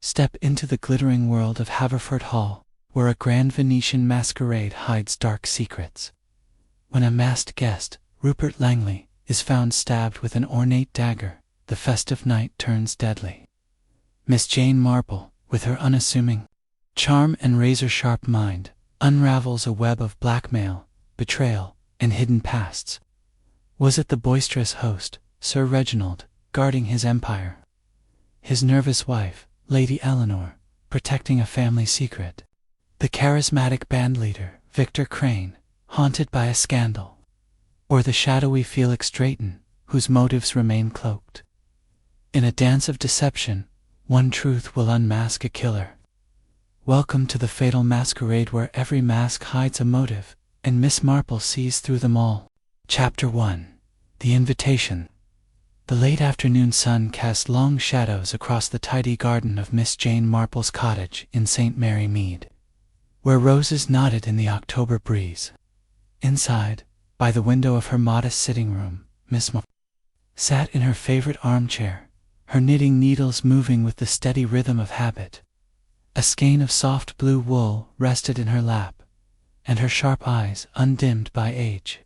Step into the glittering world of Haverford Hall, where a grand Venetian masquerade hides dark secrets. When a masked guest, Rupert Langley, is found stabbed with an ornate dagger, the festive night turns deadly. Miss Jane Marple, with her unassuming charm and razor-sharp mind, unravels a web of blackmail, betrayal, and hidden pasts. Was it the boisterous host, Sir Reginald, guarding his empire? His nervous wife, Lady Eleanor, protecting a family secret? The charismatic bandleader, Victor Crane, haunted by a scandal? Or the shadowy Felix Drayton, whose motives remain cloaked? In a dance of deception, one truth will unmask a killer. Welcome to the fatal masquerade where every mask hides a motive, and Miss Marple sees through them all. Chapter 1. The Invitation. The late afternoon sun cast long shadows across the tidy garden of Miss Jane Marple's cottage in St. Mary Mead, where roses nodded in the October breeze. Inside, by the window of her modest sitting room, Miss Marple sat in her favorite armchair, her knitting needles moving with the steady rhythm of habit. A skein of soft blue wool rested in her lap, and her sharp eyes, undimmed by age,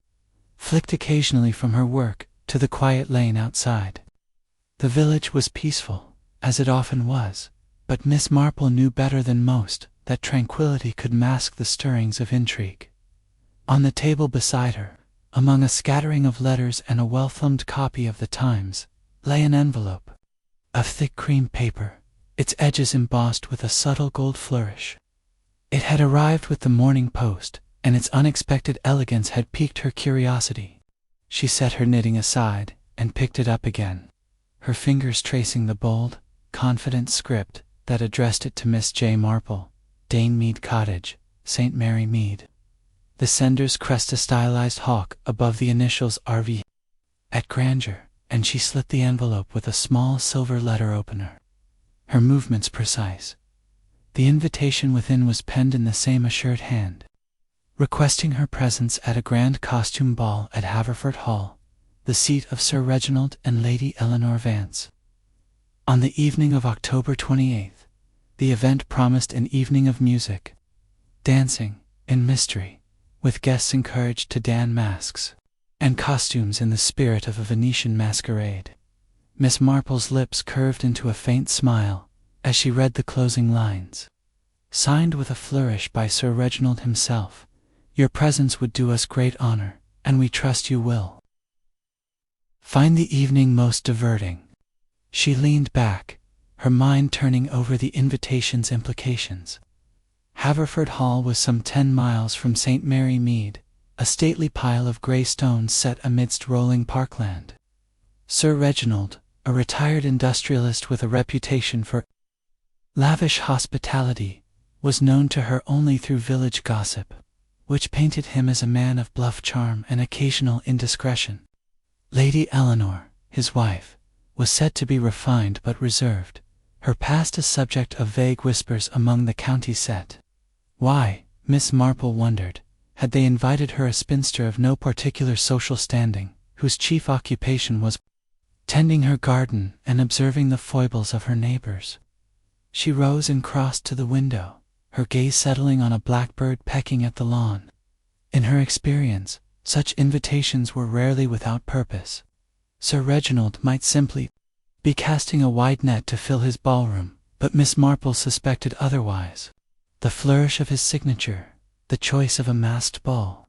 flicked occasionally from her work to the quiet lane outside. The village was peaceful, as it often was, but Miss Marple knew better than most that tranquility could mask the stirrings of intrigue. On the table beside her, among a scattering of letters and a well-thumbed copy of the Times, lay an envelope of thick cream paper, its edges embossed with a subtle gold flourish. It had arrived with the morning post, and its unexpected elegance had piqued her curiosity. She set her knitting aside and picked it up again, her fingers tracing the bold, confident script that addressed it to Miss J. Marple, Dane Mead Cottage, St. Mary Mead. The sender's crest a stylized hawk above the initials RV at grandeur, and she slit the envelope with a small silver letter opener, her movements precise. The invitation within was penned in the same assured hand, requesting her presence at a grand costume ball at Haverford Hall, the seat of Sir Reginald and Lady Eleanor Vance. On the evening of October 28th, the event promised an evening of music, dancing, and mystery, with guests encouraged to don masks and costumes in the spirit of a Venetian masquerade. Miss Marple's lips curved into a faint smile as she read the closing lines. Signed with a flourish by Sir Reginald himself, your presence would do us great honor, and we trust you will find the evening most diverting. She leaned back, her mind turning over the invitation's implications. Haverford Hall was some 10 miles from St. Mary Mead, a stately pile of grey stones set amidst rolling parkland. Sir Reginald, a retired industrialist with a reputation for lavish hospitality, was known to her only through village gossip, which painted him as a man of bluff charm and occasional indiscretion. Lady Eleanor, his wife, was said to be refined but reserved, her past a subject of vague whispers among the county set. Why, Miss Marple wondered, had they invited her, a spinster of no particular social standing, whose chief occupation was tending her garden and observing the foibles of her neighbors? She rose and crossed to the window, her gaze settling on a blackbird pecking at the lawn. In her experience, such invitations were rarely without purpose. Sir Reginald might simply be casting a wide net to fill his ballroom, but Miss Marple suspected otherwise. The flourish of his signature, the choice of a masked ball,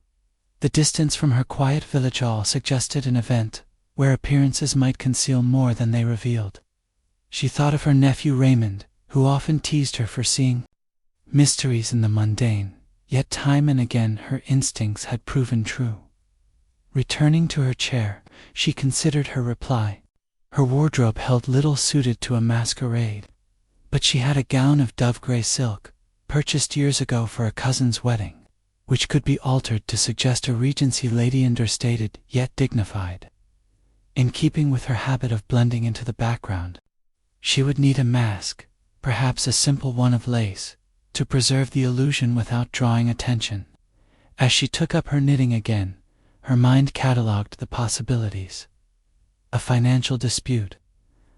the distance from her quiet village hall suggested an event where appearances might conceal more than they revealed. She thought of her nephew Raymond, who often teased her for seeing mysteries in the mundane, yet time and again her instincts had proven true. Returning to her chair, she considered her reply. Her wardrobe held little suited to a masquerade, but she had a gown of dove-gray silk, purchased years ago for a cousin's wedding, which could be altered to suggest a Regency lady, understated yet dignified. In keeping with her habit of blending into the background, she would need a mask, perhaps a simple one of lace, to preserve the illusion without drawing attention. As she took up her knitting again, her mind catalogued the possibilities. A financial dispute,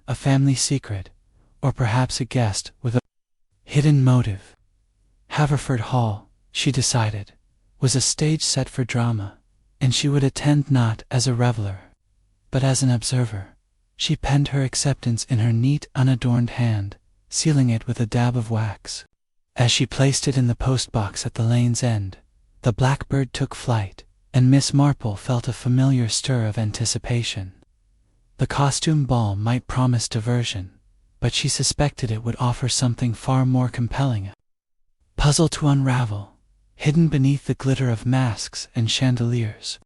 a family secret, or perhaps a guest with a hidden motive. Haverford Hall, she decided, was a stage set for drama, and she would attend not as a reveler, but as an observer. She penned her acceptance in her neat, unadorned hand, sealing it with a dab of wax. As she placed it in the postbox at the lane's end, the blackbird took flight, and Miss Marple felt a familiar stir of anticipation. The costume ball might promise diversion, but she suspected it would offer something far more compelling. A puzzle to unravel, hidden beneath the glitter of masks and chandeliers.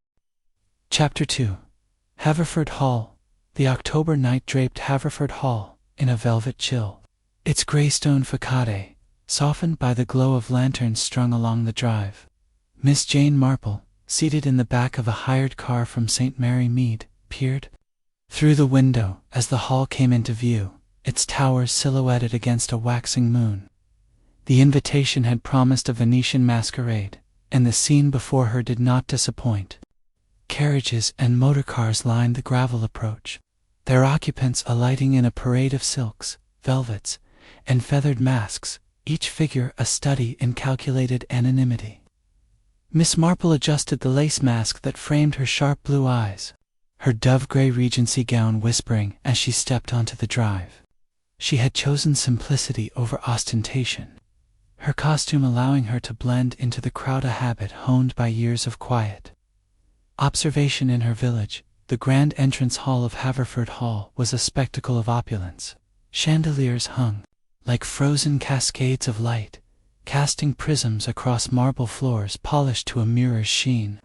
Chapter 2. Haverford Hall. The October night draped Haverford Hall in a velvet chill, its greystone facade softened by the glow of lanterns strung along the drive. Miss Jane Marple, seated in the back of a hired car from St. Mary Mead, peered through the window as the hall came into view, its towers silhouetted against a waxing moon. The invitation had promised a Venetian masquerade, and the scene before her did not disappoint. Carriages and motorcars lined the gravel approach, their occupants alighting in a parade of silks, velvets, and feathered masks, each figure a study in calculated anonymity. Miss Marple adjusted the lace mask that framed her sharp blue eyes, her dove-gray Regency gown whispering as she stepped onto the drive. She had chosen simplicity over ostentation, her costume allowing her to blend into the crowd, a habit honed by years of quiet observation in her village. The grand entrance hall of Haverford Hall was a spectacle of opulence. Chandeliers hung like frozen cascades of light, casting prisms across marble floors polished to a mirror's sheen.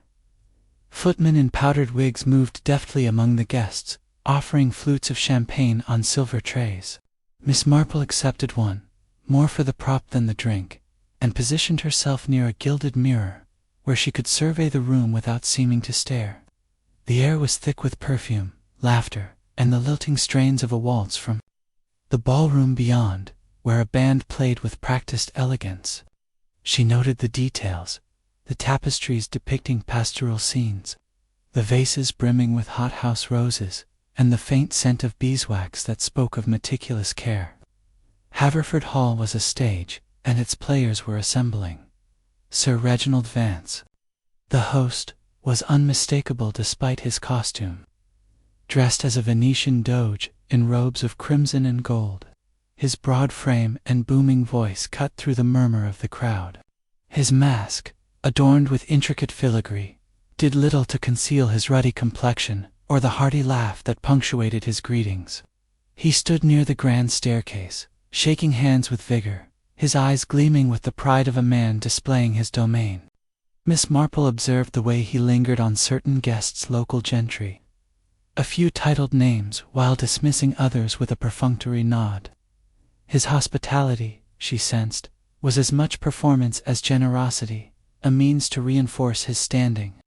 Footmen in powdered wigs moved deftly among the guests, offering flutes of champagne on silver trays. Miss Marple accepted one, more for the prop than the drink, and positioned herself near a gilded mirror, where she could survey the room without seeming to stare. The air was thick with perfume, laughter, and the lilting strains of a waltz from the ballroom beyond, where a band played with practiced elegance. She noted the details, the tapestries depicting pastoral scenes, the vases brimming with hothouse roses, and the faint scent of beeswax that spoke of meticulous care. Haverford Hall was a stage, and its players were assembling. Sir Reginald Vance, the host, was unmistakable despite his costume. Dressed as a Venetian doge in robes of crimson and gold, his broad frame and booming voice cut through the murmur of the crowd. His mask, adorned with intricate filigree, did little to conceal his ruddy complexion or the hearty laugh that punctuated his greetings. He stood near the grand staircase, shaking hands with vigor, his eyes gleaming with the pride of a man displaying his domain. Miss Marple observed the way he lingered on certain guests' local gentry, a few titled names, while dismissing others with a perfunctory nod. His hospitality, she sensed, was as much performance as generosity, a means to reinforce his standing.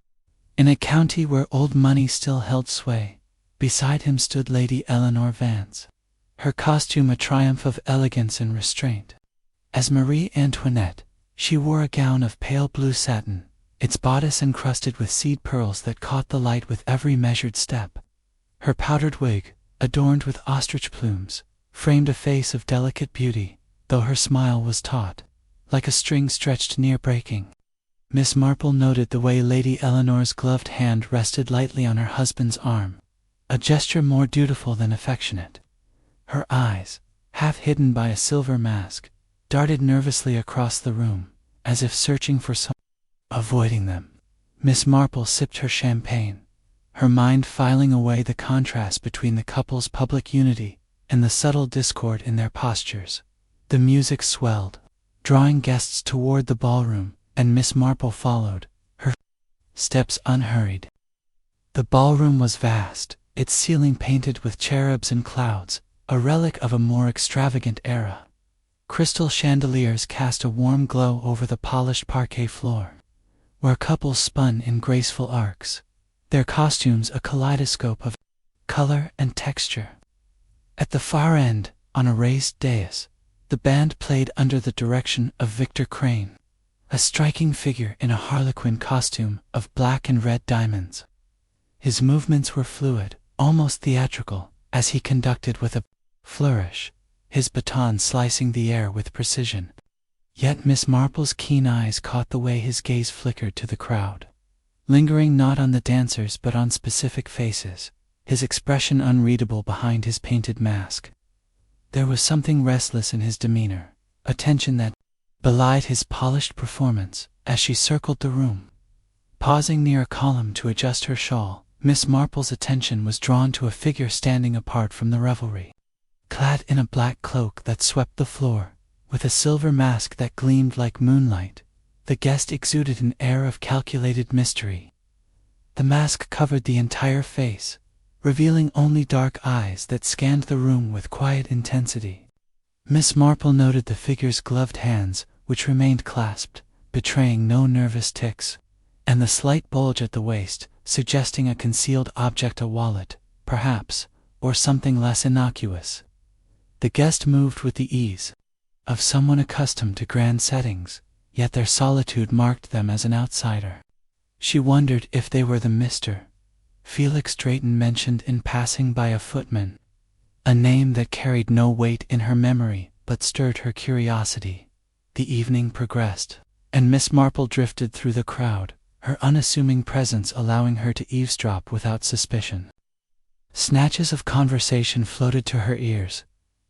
In a county where old money still held sway, beside him stood Lady Eleanor Vance, her costume a triumph of elegance and restraint. As Marie Antoinette, she wore a gown of pale blue satin, its bodice encrusted with seed pearls that caught the light with every measured step. Her powdered wig, adorned with ostrich plumes, framed a face of delicate beauty, though her smile was taut, like a string stretched near breaking. Miss Marple noted the way Lady Eleanor's gloved hand rested lightly on her husband's arm, a gesture more dutiful than affectionate. Her eyes, half hidden by a silver mask, darted nervously across the room, as if searching for someone. Avoiding them, Miss Marple sipped her champagne, her mind filing away the contrast between the couple's public unity and the subtle discord in their postures. The music swelled, drawing guests toward the ballroom, and Miss Marple followed, her steps unhurried. The ballroom was vast, its ceiling painted with cherubs and clouds, a relic of a more extravagant era. Crystal chandeliers cast a warm glow over the polished parquet floor, where couples spun in graceful arcs, their costumes a kaleidoscope of color and texture. At the far end, on a raised dais, the band played under the direction of Victor Crane, a striking figure in a harlequin costume of black and red diamonds. His movements were fluid, almost theatrical, as he conducted with a flourish, his baton slicing the air with precision. Yet Miss Marple's keen eyes caught the way his gaze flickered to the crowd, lingering not on the dancers but on specific faces, his expression unreadable behind his painted mask. There was something restless in his demeanor, a tension that belied his polished performance. As she circled the room, pausing near a column to adjust her shawl, Miss Marple's attention was drawn to a figure standing apart from the revelry. Clad in a black cloak that swept the floor, with a silver mask that gleamed like moonlight, the guest exuded an air of calculated mystery. The mask covered the entire face, revealing only dark eyes that scanned the room with quiet intensity. Miss Marple noted the figure's gloved hands, which remained clasped, betraying no nervous tics, and the slight bulge at the waist, suggesting a concealed object, a wallet, perhaps, or something less innocuous. The guest moved with the ease of someone accustomed to grand settings, yet their solitude marked them as an outsider. She wondered if they were the Mr. Felix Drayton mentioned in passing by a footman, a name that carried no weight in her memory but stirred her curiosity. The evening progressed, and Miss Marple drifted through the crowd, her unassuming presence allowing her to eavesdrop without suspicion. Snatches of conversation floated to her ears,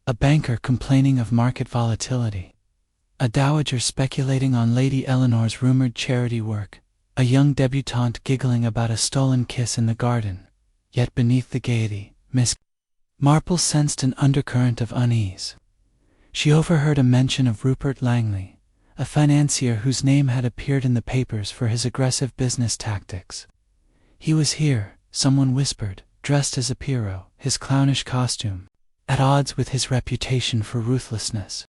a banker complaining of market volatility, a dowager speculating on Lady Eleanor's rumored charity work, a young debutante giggling about a stolen kiss in the garden. Yet beneath the gaiety, Miss Marple sensed an undercurrent of unease. She overheard a mention of Rupert Langley, a financier whose name had appeared in the papers for his aggressive business tactics. He was here, someone whispered, dressed as a Pierrot, his clownish costume at odds with his reputation for ruthlessness.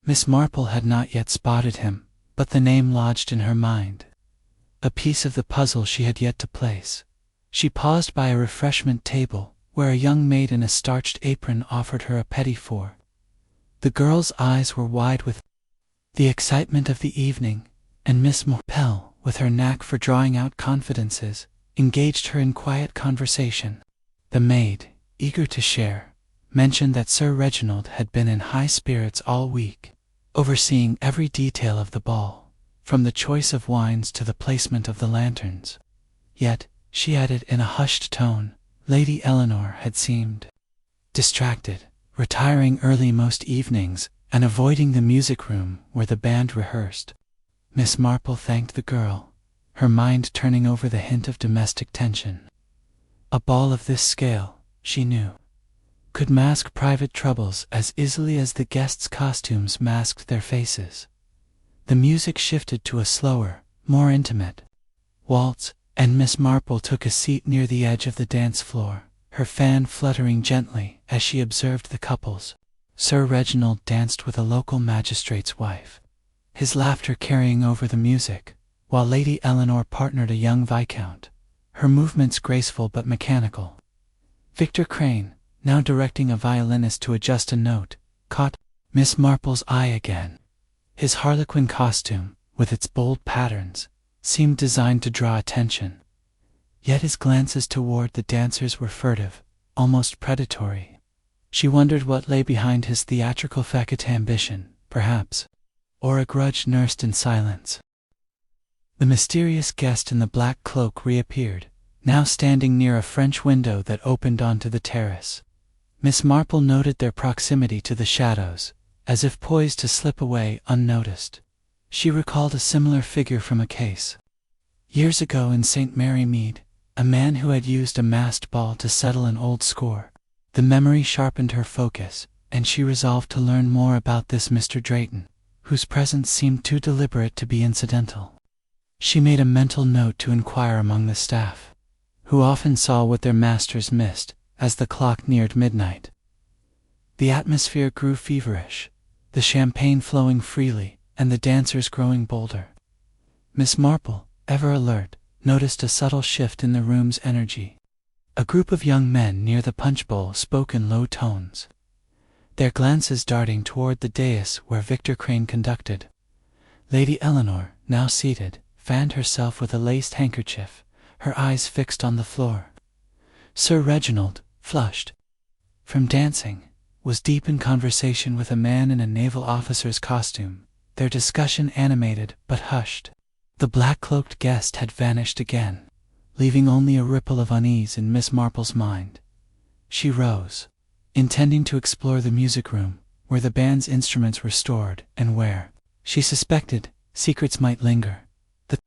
Miss Marple had not yet spotted him, but the name lodged in her mind, a piece of the puzzle she had yet to place. She paused by a refreshment table, where a young maid in a starched apron offered her a petit four. The girl's eyes were wide with the excitement of the evening, and Miss Marple, with her knack for drawing out confidences, engaged her in quiet conversation. The maid, eager to share, mentioned that Sir Reginald had been in high spirits all week, overseeing every detail of the ball, from the choice of wines to the placement of the lanterns. Yet, she added in a hushed tone, Lady Eleanor had seemed distracted, retiring early most evenings and avoiding the music room where the band rehearsed. Miss Marple thanked the girl, her mind turning over the hint of domestic tension. A ball of this scale, she knew, could mask private troubles as easily as the guests' costumes masked their faces. The music shifted to a slower, more intimate waltz, and Miss Marple took a seat near the edge of the dance floor, her fan fluttering gently as she observed the couples. Sir Reginald danced with a local magistrate's wife, his laughter carrying over the music, while Lady Eleanor partnered a young viscount, her movements graceful but mechanical. Victor Crane, now directing a violinist to adjust a note, caught Miss Marple's eye again. His harlequin costume, with its bold patterns, seemed designed to draw attention. Yet his glances toward the dancers were furtive, almost predatory. She wondered what lay behind his theatrical facade, ambition, perhaps, or a grudge nursed in silence. The mysterious guest in the black cloak reappeared, now standing near a French window that opened onto the terrace. Miss Marple noted their proximity to the shadows, as if poised to slip away unnoticed. She recalled a similar figure from a case years ago in St. Mary Mead, a man who had used a masked ball to settle an old score. The memory sharpened her focus, and she resolved to learn more about this Mr. Drayton, whose presence seemed too deliberate to be incidental. She made a mental note to inquire among the staff, who often saw what their masters missed, as the clock neared midnight. The atmosphere grew feverish, the champagne flowing freely, and the dancers growing bolder. Miss Marple, ever alert, noticed a subtle shift in the room's energy. A group of young men near the punch bowl spoke in low tones, their glances darting toward the dais where Victor Crane conducted. Lady Eleanor, now seated, fanned herself with a laced handkerchief, her eyes fixed on the floor. Sir Reginald, flushed from dancing, was deep in conversation with a man in a naval officer's costume, their discussion animated but hushed. The black-cloaked guest had vanished again, leaving only a ripple of unease in Miss Marple's mind. She rose, intending to explore the music room, where the band's instruments were stored and where, she suspected, secrets might linger. The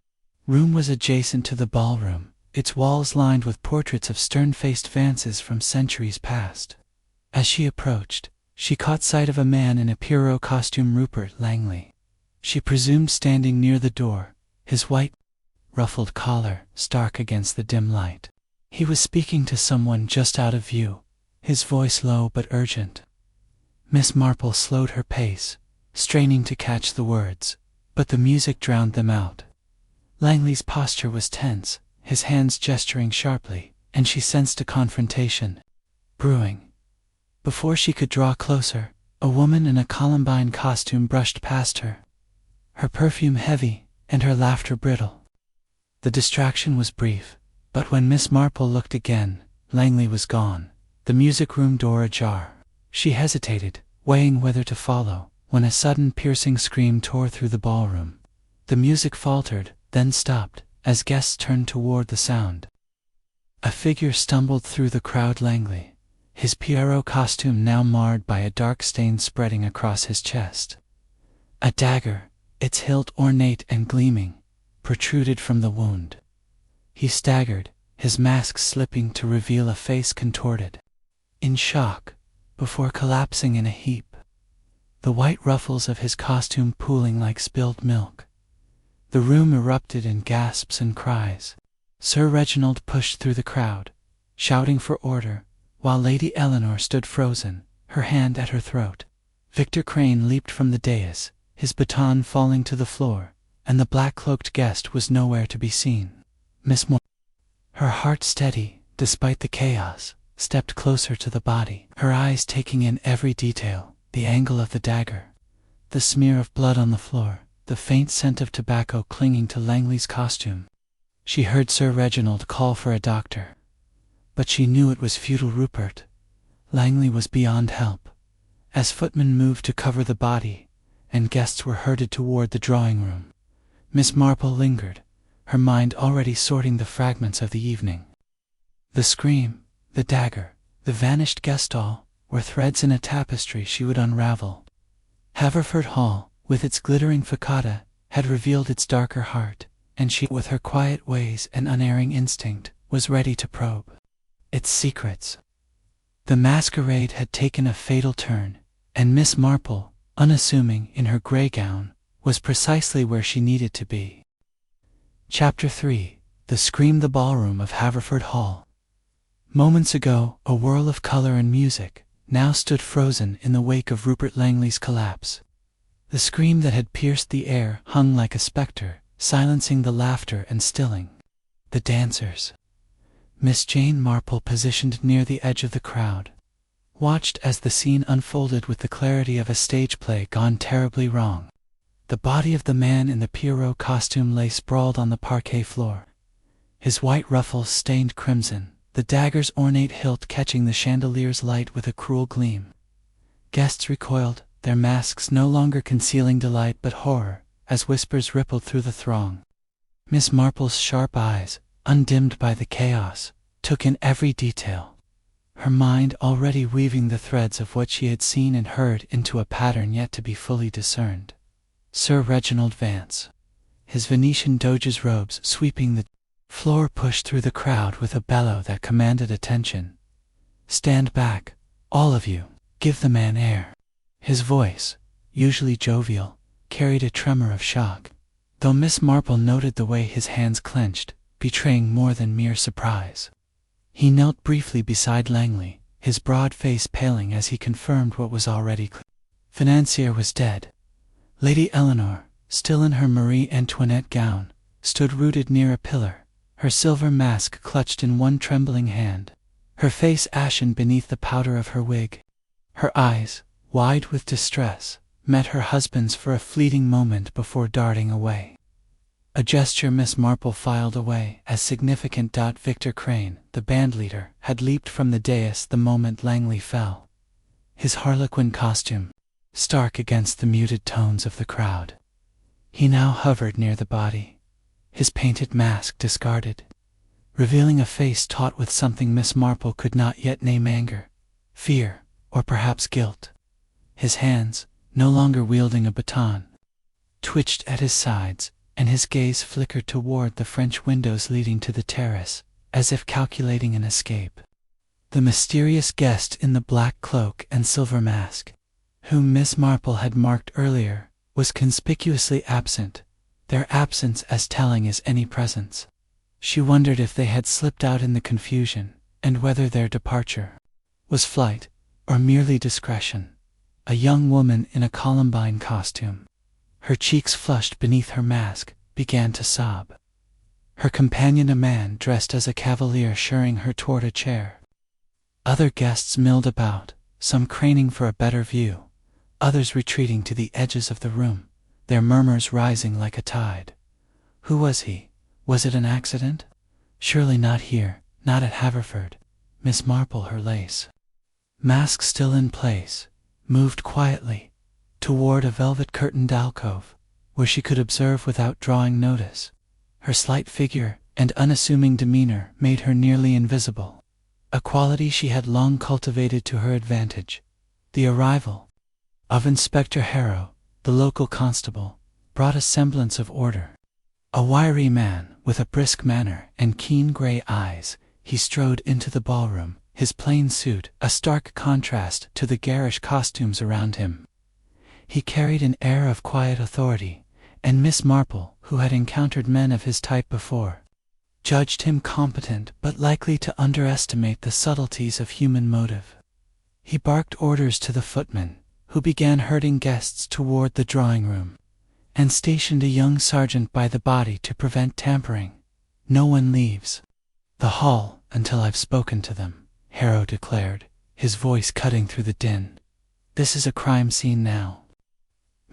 room was adjacent to the ballroom, its walls lined with portraits of stern-faced Vances from centuries past. As she approached, she caught sight of a man in a Pierrot costume, Rupert Langley. She presumed standing near the door, his white, ruffled collar stark against the dim light. He was speaking to someone just out of view, his voice low but urgent. Miss Marple slowed her pace, straining to catch the words, but the music drowned them out. Langley's posture was tense, his hands gesturing sharply, and she sensed a confrontation brewing. Before she could draw closer, a woman in a Columbine costume brushed past her, her perfume heavy and her laughter brittle. The distraction was brief, but when Miss Marple looked again, Langley was gone, the music room door ajar. She hesitated, weighing whether to follow, when a sudden piercing scream tore through the ballroom. The music faltered, then stopped, as guests turned toward the sound. A figure stumbled through the crowd. Langley, his Pierrot costume now marred by a dark stain spreading across his chest. A dagger, its hilt ornate and gleaming, protruded from the wound. He staggered, his mask slipping to reveal a face contorted in shock, before collapsing in a heap, the white ruffles of his costume pooling like spilled milk. The room erupted in gasps and cries. Sir Reginald pushed through the crowd, shouting for order, while Lady Eleanor stood frozen, her hand at her throat. Victor Crane leaped from the dais, his baton falling to the floor, and the black-cloaked guest was nowhere to be seen. Miss Marple, her heart steady despite the chaos, stepped closer to the body, her eyes taking in every detail, the angle of the dagger, the smear of blood on the floor, the faint scent of tobacco clinging to Langley's costume. She heard Sir Reginald call for a doctor, but she knew it was futile. Rupert Langley was beyond help. As footmen moved to cover the body, and guests were herded toward the drawing room, Miss Marple lingered, her mind already sorting the fragments of the evening. The scream, the dagger, the vanished guest, all were threads in a tapestry she would unravel. Haverford Hall, with its glittering facade, had revealed its darker heart, and she, with her quiet ways and unerring instinct, was ready to probe its secrets. The masquerade had taken a fatal turn, and Miss Marple, unassuming in her grey gown, was precisely where she needed to be. Chapter 3. The Scream. The ballroom of Haverford Hall. Moments ago, a whirl of color and music, now stood frozen in the wake of Rupert Langley's collapse. The scream that had pierced the air hung like a spectre, silencing the laughter and stilling the dancers. Miss Jane Marple, positioned near the edge of the crowd, watched as the scene unfolded with the clarity of a stage play gone terribly wrong. The body of the man in the Pierrot costume lay sprawled on the parquet floor, his white ruffles stained crimson, the dagger's ornate hilt catching the chandelier's light with a cruel gleam. Guests recoiled, their masks no longer concealing delight but horror, as whispers rippled through the throng. Miss Marple's sharp eyes, undimmed by the chaos, took in every detail, her mind already weaving the threads of what she had seen and heard into a pattern yet to be fully discerned. Sir Reginald Vance, his Venetian doge's robes sweeping the floor, pushed through the crowd with a bellow that commanded attention. "Stand back, all of you, give the man air." His voice, usually jovial, carried a tremor of shock, though Miss Marple noted the way his hands clenched, betraying more than mere surprise. He knelt briefly beside Langley, his broad face paling as he confirmed what was already clear. Financier was dead. Lady Eleanor, still in her Marie Antoinette gown, stood rooted near a pillar, her silver mask clutched in one trembling hand, her face ashen beneath the powder of her wig. Her eyes, wide with distress, met her husband's for a fleeting moment before darting away. A gesture Miss Marple filed away as significant. Victor Crane, the bandleader, had leaped from the dais the moment Langley fell. his harlequin costume stark against the muted tones of the crowd. He now hovered near the body, his painted mask discarded, revealing a face taut with something Miss Marple could not yet name: anger, fear, or perhaps guilt. His hands, no longer wielding a baton, twitched at his sides, and his gaze flickered toward the French windows leading to the terrace, as if calculating an escape. The mysterious guest in the black cloak and silver mask, whom Miss Marple had marked earlier, was conspicuously absent, their absence as telling as any presence. She wondered if they had slipped out in the confusion, and whether their departure was flight or merely discretion. A young woman in a columbine costume, her cheeks flushed beneath her mask, began to sob. Her companion, a man dressed as a cavalier, ushered her toward a chair. Other guests milled about, some craning for a better view, others retreating to the edges of the room, their murmurs rising like a tide. Who was he? Was it an accident? Surely not here, not at Haverford. Miss Marple, her lace mask still in place, moved quietly toward a velvet-curtained alcove, where she could observe without drawing notice. Her slight figure and unassuming demeanor made her nearly invisible, a quality she had long cultivated to her advantage. The arrival of Inspector Harrow, the local constable, brought a semblance of order. A wiry man with a brisk manner and keen gray eyes, he strode into the ballroom, his plain suit a stark contrast to the garish costumes around him. He carried an air of quiet authority, and Miss Marple, who had encountered men of his type before, judged him competent but likely to underestimate the subtleties of human motive. He barked orders to the footman, who began herding guests toward the drawing room, and stationed a young sergeant by the body to prevent tampering. No one leaves the hall until I've spoken to them, Harrow declared, his voice cutting through the din. This is a crime scene now.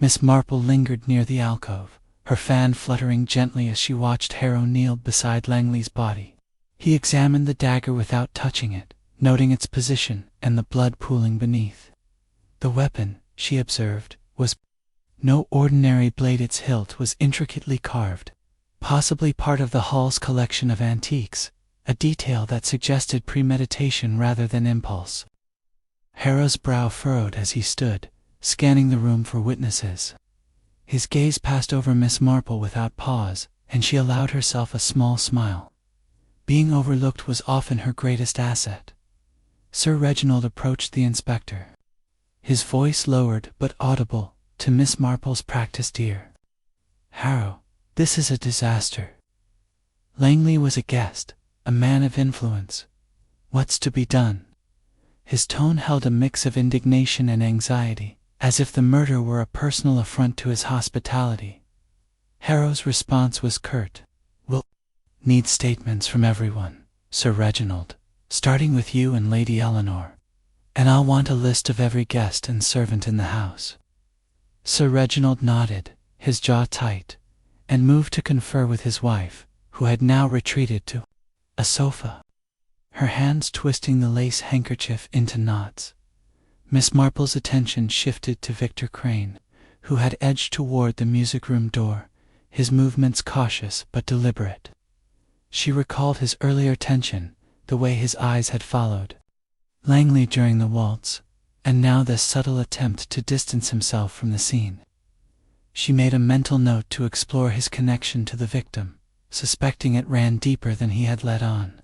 Miss Marple lingered near the alcove, her fan fluttering gently as she watched Harrow kneel beside Langley's body. He examined the dagger without touching it, noting its position and the blood pooling beneath. The weapon, she observed, was no ordinary blade. Its hilt was intricately carved, possibly part of the hall's collection of antiques, a detail that suggested premeditation rather than impulse. Harrow's brow furrowed as he stood, scanning the room for witnesses. His gaze passed over Miss Marple without pause, and she allowed herself a small smile. Being overlooked was often her greatest asset. Sir Reginald approached the inspector, his voice lowered but audible to Miss Marple's practiced ear. Harrow, this is a disaster. Langley was a guest, a man of influence. What's to be done? His tone held a mix of indignation and anxiety, as if the murder were a personal affront to his hospitality. Harrow's response was curt. We'll need statements from everyone, Sir Reginald, starting with you and Lady Eleanor, and I'll want a list of every guest and servant in the house. Sir Reginald nodded, his jaw tight, and moved to confer with his wife, who had now retreated to a sofa, her hands twisting the lace handkerchief into knots. Miss Marple's attention shifted to Victor Crane, who had edged toward the music-room door, his movements cautious but deliberate. She recalled his earlier tension, the way his eyes had followed Langley during the waltz, and now this subtle attempt to distance himself from the scene. She made a mental note to explore his connection to the victim, suspecting it ran deeper than he had let on.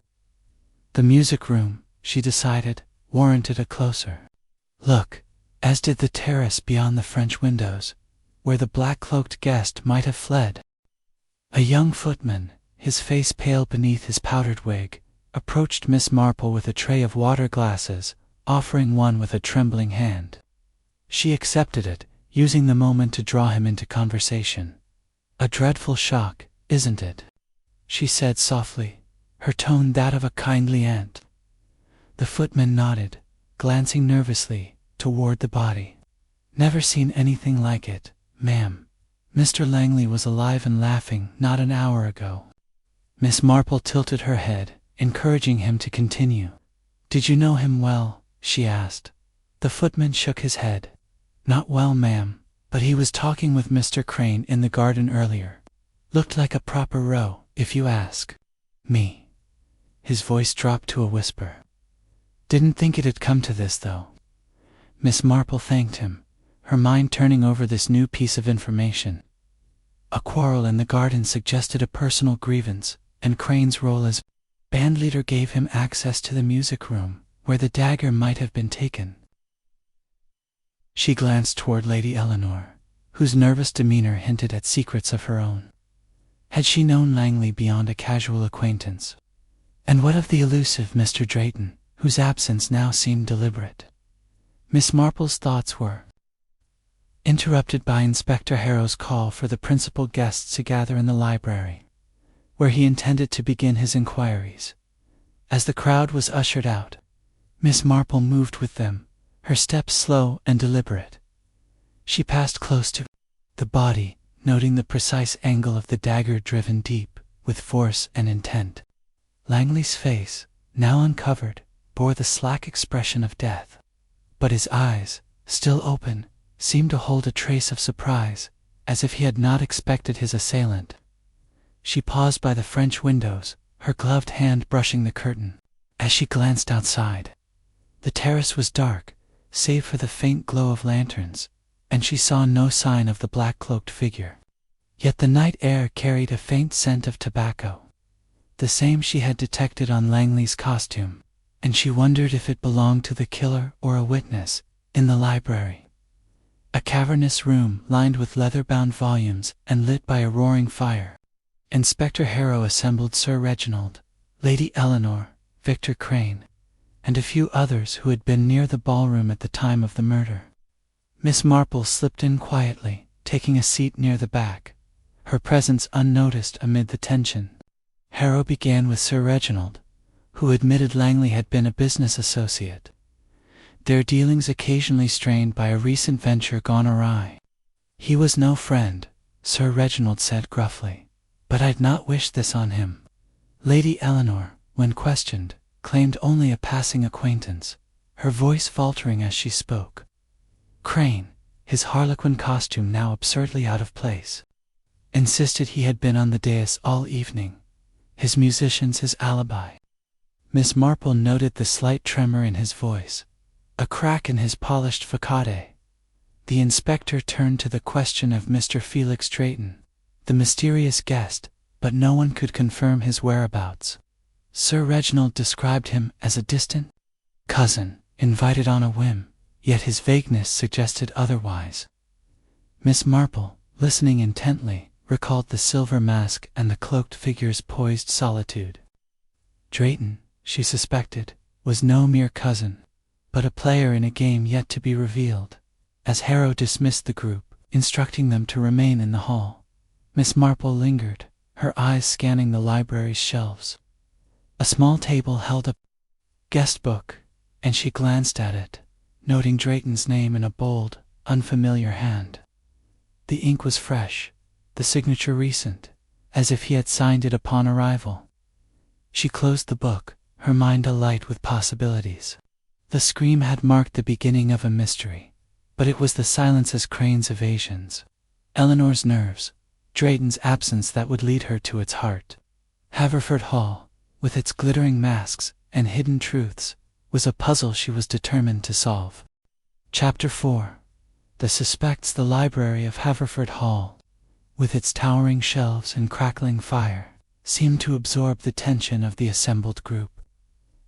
The music-room, she decided, warranted a closer look, as did the terrace beyond the French windows, where the black-cloaked guest might have fled. A young footman, his face pale beneath his powdered wig, approached Miss Marple with a tray of water glasses, offering one with a trembling hand. She accepted it, using the moment to draw him into conversation. A dreadful shock, isn't it? She said softly, her tone that of a kindly aunt. The footman nodded, glancing nervously toward the body. Never seen anything like it, ma'am. Mr. Langley was alive and laughing not an hour ago. Miss Marple tilted her head, encouraging him to continue. Did you know him well? She asked. The footman shook his head. Not well, ma'am, but he was talking with Mr. Crane in the garden earlier. Looked like a proper row, if you ask me. His voice dropped to a whisper. Didn't think it'd come to this, though. Miss Marple thanked him, her mind turning over this new piece of information. A quarrel in the garden suggested a personal grievance, and Crane's role as bandleader gave him access to the music room, where the dagger might have been taken. She glanced toward Lady Eleanor, whose nervous demeanor hinted at secrets of her own. Had she known Langley beyond a casual acquaintance? And what of the elusive Mr. Drayton, whose absence now seemed deliberate? Miss Marple's thoughts were interrupted by Inspector Harrow's call for the principal guests to gather in the library, where he intended to begin his inquiries. As the crowd was ushered out, Miss Marple moved with them, her steps slow and deliberate. She passed close to the body, noting the precise angle of the dagger driven deep with force and intent. Langley's face, now uncovered, bore the slack expression of death, but his eyes, still open, seemed to hold a trace of surprise, as if he had not expected his assailant. She paused by the French windows, her gloved hand brushing the curtain. As she glanced outside, the terrace was dark, save for the faint glow of lanterns, and she saw no sign of the black-cloaked figure. Yet the night air carried a faint scent of tobacco, the same she had detected on Langley's costume, and she wondered if it belonged to the killer or a witness. In the library, a cavernous room lined with leather-bound volumes and lit by a roaring fire, Inspector Harrow assembled Sir Reginald, Lady Eleanor, Victor Crane, and a few others who had been near the ballroom at the time of the murder. Miss Marple slipped in quietly, taking a seat near the back, her presence unnoticed amid the tension. Harrow began with Sir Reginald, who admitted Langley had been a business associate, their dealings occasionally strained by a recent venture gone awry. He was no friend, Sir Reginald said gruffly, but I'd not wish this on him. Lady Eleanor, when questioned, claimed only a passing acquaintance, her voice faltering as she spoke. Crane, his harlequin costume now absurdly out of place, insisted he had been on the dais all evening, his musicians his alibi. Miss Marple noted the slight tremor in his voice, a crack in his polished facade. The inspector turned to the question of Mr. Felix Drayton, the mysterious guest, but no one could confirm his whereabouts. Sir Reginald described him as a distant cousin, invited on a whim, yet his vagueness suggested otherwise. Miss Marple, listening intently, recalled the silver mask and the cloaked figure's poised solitude. Drayton, she suspected, was no mere cousin, but a player in a game yet to be revealed. As Harrow dismissed the group, instructing them to remain in the hall, Miss Marple lingered, her eyes scanning the library's shelves. A small table held a guest book, and she glanced at it, noting Drayton's name in a bold, unfamiliar hand. The ink was fresh, the signature recent, as if he had signed it upon arrival. She closed the book, her mind alight with possibilities. The scream had marked the beginning of a mystery, but it was the silence as Crane's evasions, Eleanor's nerves, Drayton's absence that would lead her to its heart. Haverford Hall, with its glittering masks and hidden truths, was a puzzle she was determined to solve. Chapter 4. The Suspects. The library of Haverford Hall, with its towering shelves and crackling fire, seemed to absorb the tension of the assembled group,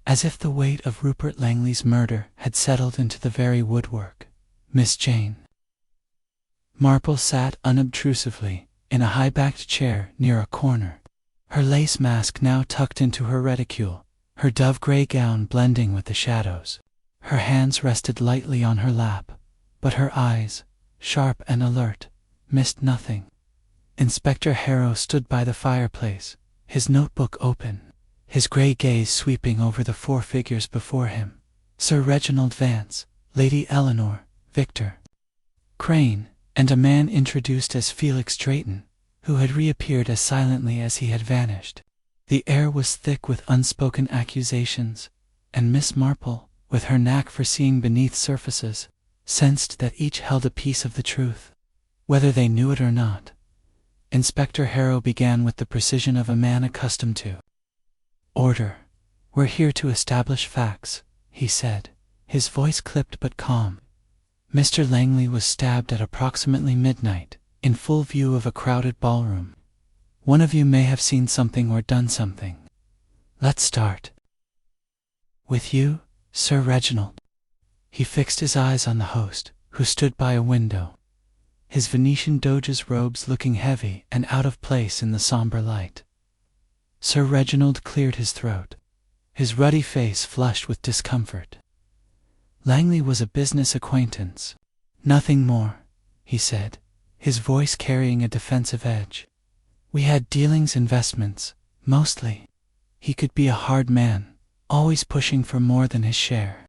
as if the weight of Rupert Langley's murder had settled into the very woodwork. Miss Jane Marple sat unobtrusively in a high-backed chair near a corner, her lace mask now tucked into her reticule, her dove-gray gown blending with the shadows. Her hands rested lightly on her lap, but her eyes, sharp and alert, missed nothing. Inspector Harrow stood by the fireplace, his notebook open, his gray gaze sweeping over the four figures before him: Sir Reginald Vance, Lady Eleanor, Victor Crane, and a man introduced as Felix Drayton, who had reappeared as silently as he had vanished. The air was thick with unspoken accusations, and Miss Marple, with her knack for seeing beneath surfaces, sensed that each held a piece of the truth, whether they knew it or not. Inspector Harrow began with the precision of a man accustomed to order. "We're here to establish facts," he said, his voice clipped but calm. "Mr. Langley was stabbed at approximately midnight, in full view of a crowded ballroom. One of you may have seen something or done something. Let's start with you, Sir Reginald." He fixed his eyes on the host, who stood by a window, his Venetian doge's robes looking heavy and out of place in the somber light. Sir Reginald cleared his throat, his ruddy face flushed with discomfort. "Langley was a business acquaintance. Nothing more," he said, his voice carrying a defensive edge. "We had dealings, investments, mostly. He could be a hard man, always pushing for more than his share.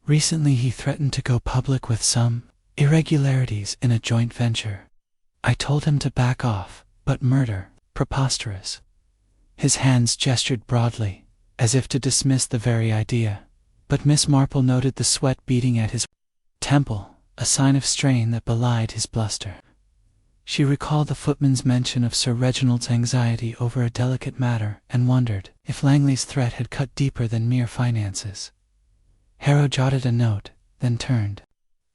Recently he threatened to go public with some irregularities in a joint venture. I told him to back off, but murder, preposterous." His hands gestured broadly, as if to dismiss the very idea, but Miss Marple noted the sweat beating at his temple, a sign of strain that belied his bluster. She recalled the footman's mention of Sir Reginald's anxiety over a delicate matter and wondered if Langley's threat had cut deeper than mere finances. Harrow jotted a note, then turned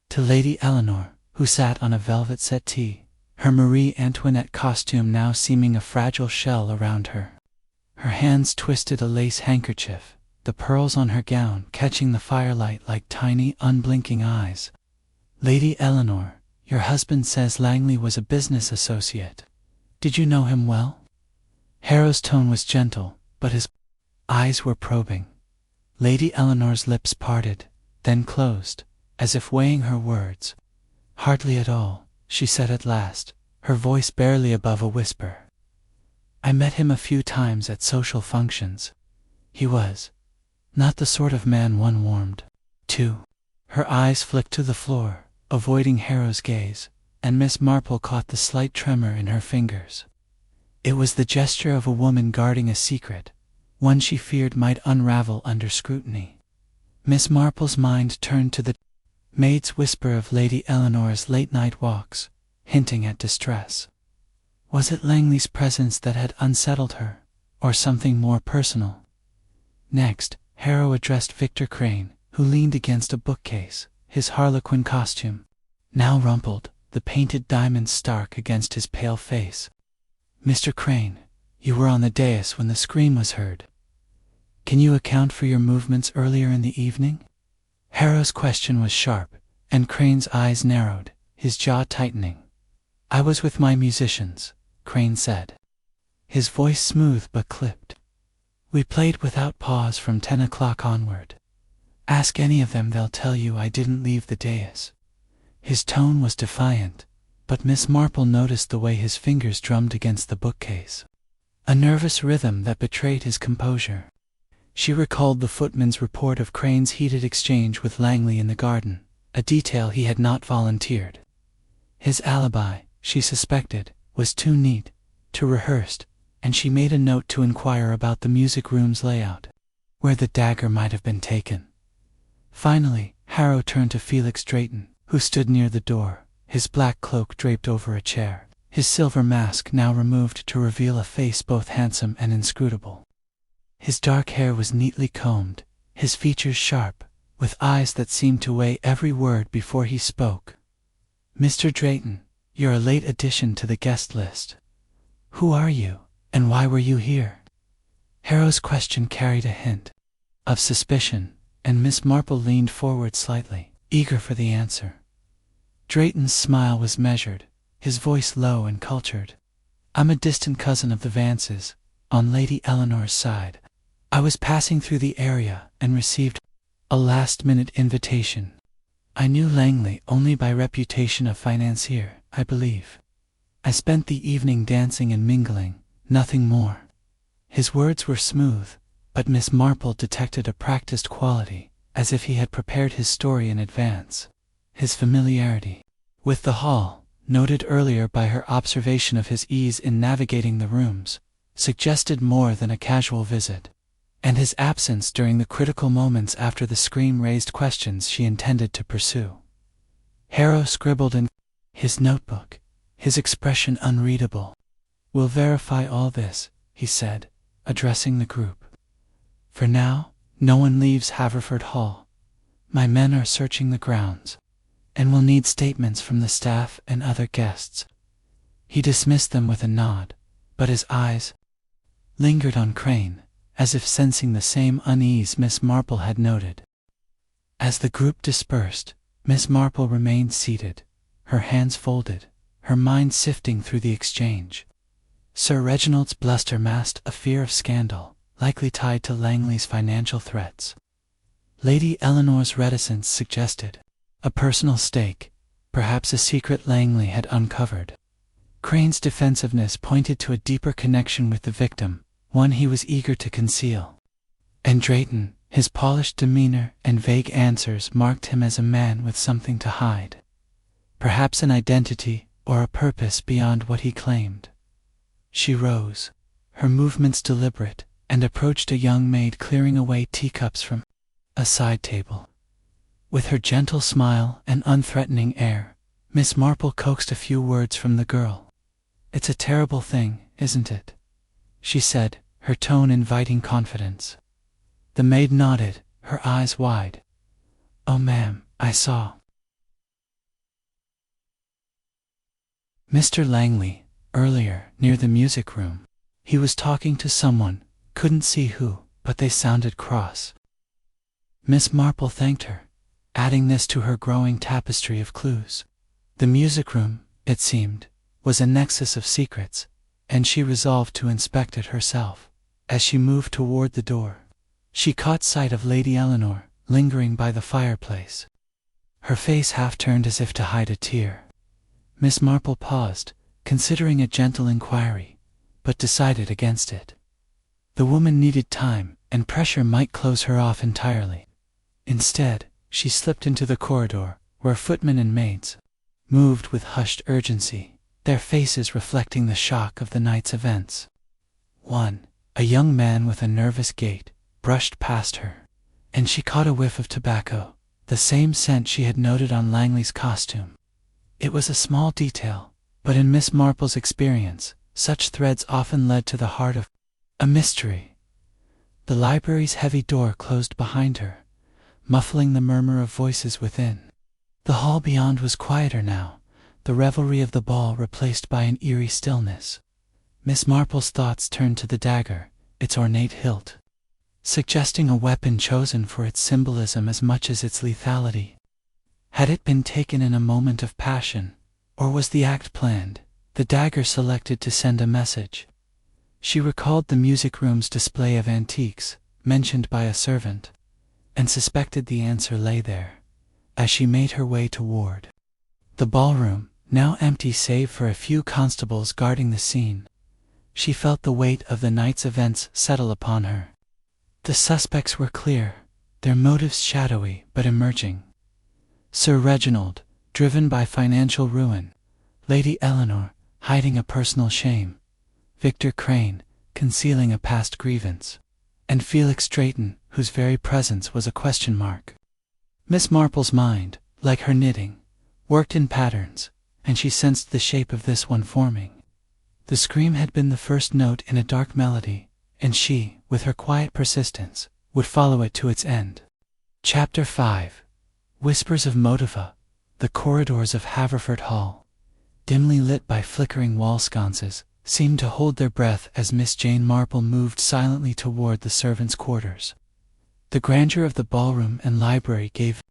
to Lady Eleanor, who sat on a velvet settee, her Marie Antoinette costume now seeming a fragile shell around her. Her hands twisted a lace handkerchief, the pearls on her gown catching the firelight like tiny, unblinking eyes. "Lady Eleanor, your husband says Langley was a business associate. Did you know him well?" Harrow's tone was gentle, but his eyes were probing. Lady Eleanor's lips parted, then closed, as if weighing her words. "Hardly at all," she said at last, her voice barely above a whisper. "I met him a few times at social functions. He was not the sort of man one warmed to." Her eyes flicked to the floor, avoiding Harrow's gaze, and Miss Marple caught the slight tremor in her fingers. It was the gesture of a woman guarding a secret, one she feared might unravel under scrutiny. Miss Marple's mind turned to the maid's whisper of Lady Eleanor's late-night walks, hinting at distress. Was it Langley's presence that had unsettled her, or something more personal? Next, Harrow addressed Victor Crane, who leaned against a bookcase, his harlequin costume now rumpled, the painted diamonds stark against his pale face. "Mr. Crane, you were on the dais when the scream was heard. Can you account for your movements earlier in the evening?" Harrow's question was sharp, and Crane's eyes narrowed, his jaw tightening. "I was with my musicians," Crane said, his voice smooth but clipped. "We played without pause from 10 o'clock onward. Ask any of them, they'll tell you I didn't leave the dais." His tone was defiant, but Miss Marple noticed the way his fingers drummed against the bookcase, a nervous rhythm that betrayed his composure. She recalled the footman's report of Crane's heated exchange with Langley in the garden, a detail he had not volunteered. His alibi, she suspected, was too neat, too rehearsed, and she made a note to inquire about the music room's layout, where the dagger might have been taken. Finally, Harrow turned to Felix Drayton, who stood near the door, his black cloak draped over a chair, his silver mask now removed to reveal a face both handsome and inscrutable. His dark hair was neatly combed, his features sharp, with eyes that seemed to weigh every word before he spoke. "Mr. Drayton, you're a late addition to the guest list. Who are you, and why were you here?" Harrow's question carried a hint of suspicion, and Miss Marple leaned forward slightly, eager for the answer. Drayton's smile was measured, his voice low and cultured. "I'm a distant cousin of the Vances, on Lady Eleanor's side. I was passing through the area and received a last-minute invitation. I knew Langley only by reputation of financier, I believe. I spent the evening dancing and mingling, nothing more." His words were smooth, but Miss Marple detected a practiced quality, as if he had prepared his story in advance. His familiarity with the hall, noted earlier by her observation of his ease in navigating the rooms, suggested more than a casual visit. and his absence during the critical moments after the scream raised questions she intended to pursue. Harrow scribbled in his notebook, his expression unreadable. "We'll verify all this," he said, addressing the group. "For now, no one leaves Haverford Hall. My men are searching the grounds, and will need statements from the staff and other guests." He dismissed them with a nod, but his eyes lingered on Crane, as if sensing the same unease Miss Marple had noted. As the group dispersed, Miss Marple remained seated, her hands folded, her mind sifting through the exchange. Sir Reginald's bluster masked a fear of scandal, likely tied to Langley's financial threats. Lady Eleanor's reticence suggested a personal stake, perhaps a secret Langley had uncovered. Crane's defensiveness pointed to a deeper connection with the victim, one he was eager to conceal. And Drayton, his polished demeanor and vague answers marked him as a man with something to hide. Perhaps an identity or a purpose beyond what he claimed. She rose, her movements deliberate, and approached a young maid clearing away teacups from a side table. With her gentle smile and unthreatening air, Miss Marple coaxed a few words from the girl. "It's a terrible thing, isn't it?" she said, her tone inviting confidence. The maid nodded, her eyes wide. "Oh, ma'am, I saw Mr. Langley, earlier, near the music room. He was talking to someone, couldn't see who, but they sounded cross." Miss Marple thanked her, adding this to her growing tapestry of clues. The music room, it seemed, was a nexus of secrets, and she resolved to inspect it herself. As she moved toward the door, she caught sight of Lady Eleanor, lingering by the fireplace, her face half turned as if to hide a tear. Miss Marple paused, considering a gentle inquiry, but decided against it. The woman needed time, and pressure might close her off entirely. Instead, she slipped into the corridor, where footmen and maids moved with hushed urgency, their faces reflecting the shock of the night's events. One, a young man with a nervous gait, brushed past her, and she caught a whiff of tobacco, the same scent she had noted on Langley's costume. It was a small detail, but in Miss Marple's experience, such threads often led to the heart of a mystery. The library's heavy door closed behind her, muffling the murmur of voices within. The hall beyond was quieter now, the revelry of the ball replaced by an eerie stillness. Miss Marple's thoughts turned to the dagger, its ornate hilt, suggesting a weapon chosen for its symbolism as much as its lethality. Had it been taken in a moment of passion, or was the act planned, the dagger selected to send a message? She recalled the music room's display of antiques, mentioned by a servant, and suspected the answer lay there, as she made her way toward the ballroom, now empty save for a few constables guarding the scene. She felt the weight of the night's events settle upon her. The suspects were clear, their motives shadowy but emerging. Sir Reginald, driven by financial ruin; Lady Eleanor, hiding a personal shame; Victor Crane, concealing a past grievance; and Felix Drayton, whose very presence was a question mark. Miss Marple's mind, like her knitting, worked in patterns, and she sensed the shape of this one forming. The scream had been the first note in a dark melody, and she, with her quiet persistence, would follow it to its end. Chapter 5. Whispers of Motiva. The corridors of Haverford Hall, dimly lit by flickering wall sconces, seemed to hold their breath as Miss Jane Marple moved silently toward the servants' quarters. The grandeur of the ballroom and library gave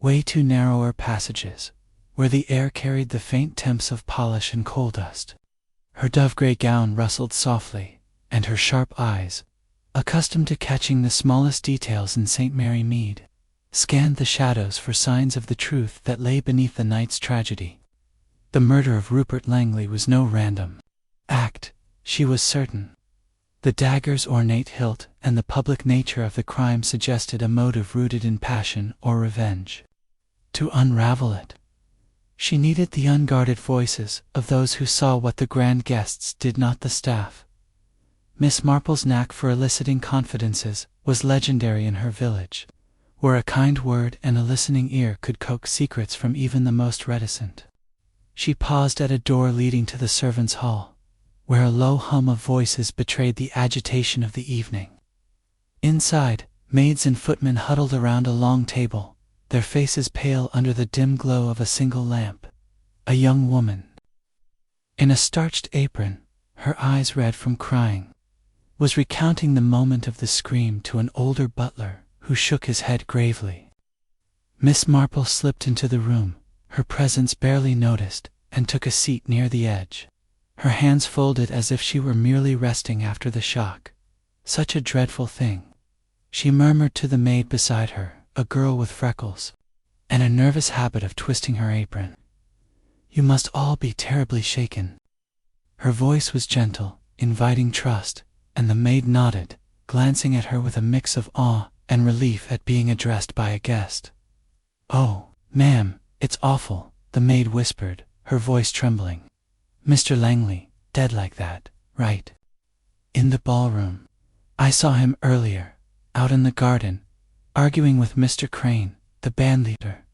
way to narrower passages, where the air carried the faint temps of polish and coal dust. Her dove-gray gown rustled softly, and her sharp eyes, accustomed to catching the smallest details in St. Mary Mead, scanned the shadows for signs of the truth that lay beneath the night's tragedy. The murder of Rupert Langley was no random act, she was certain. The dagger's ornate hilt and the public nature of the crime suggested a motive rooted in passion or revenge. To unravel it, she needed the unguarded voices of those who saw what the grand guests did not, the staff. Miss Marple's knack for eliciting confidences was legendary in her village, where a kind word and a listening ear could coax secrets from even the most reticent. She paused at a door leading to the servants' hall, where a low hum of voices betrayed the agitation of the evening. Inside, maids and footmen huddled around a long table, their faces pale under the dim glow of a single lamp. A young woman, in a starched apron, her eyes red from crying, was recounting the moment of the scream to an older butler who shook his head gravely. Miss Marple slipped into the room, her presence barely noticed, and took a seat near the edge, her hands folded as if she were merely resting after the shock. Such a dreadful thing, she murmured to the maid beside her, a girl with freckles and a nervous habit of twisting her apron. You must all be terribly shaken. Her voice was gentle, inviting trust, and the maid nodded, glancing at her with a mix of awe and relief at being addressed by a guest. Oh, ma'am, it's awful, the maid whispered, her voice trembling. Mr. Langley, dead like that, right? In the ballroom. I saw him earlier, out in the garden, arguing with Mr. Crane, the band leader.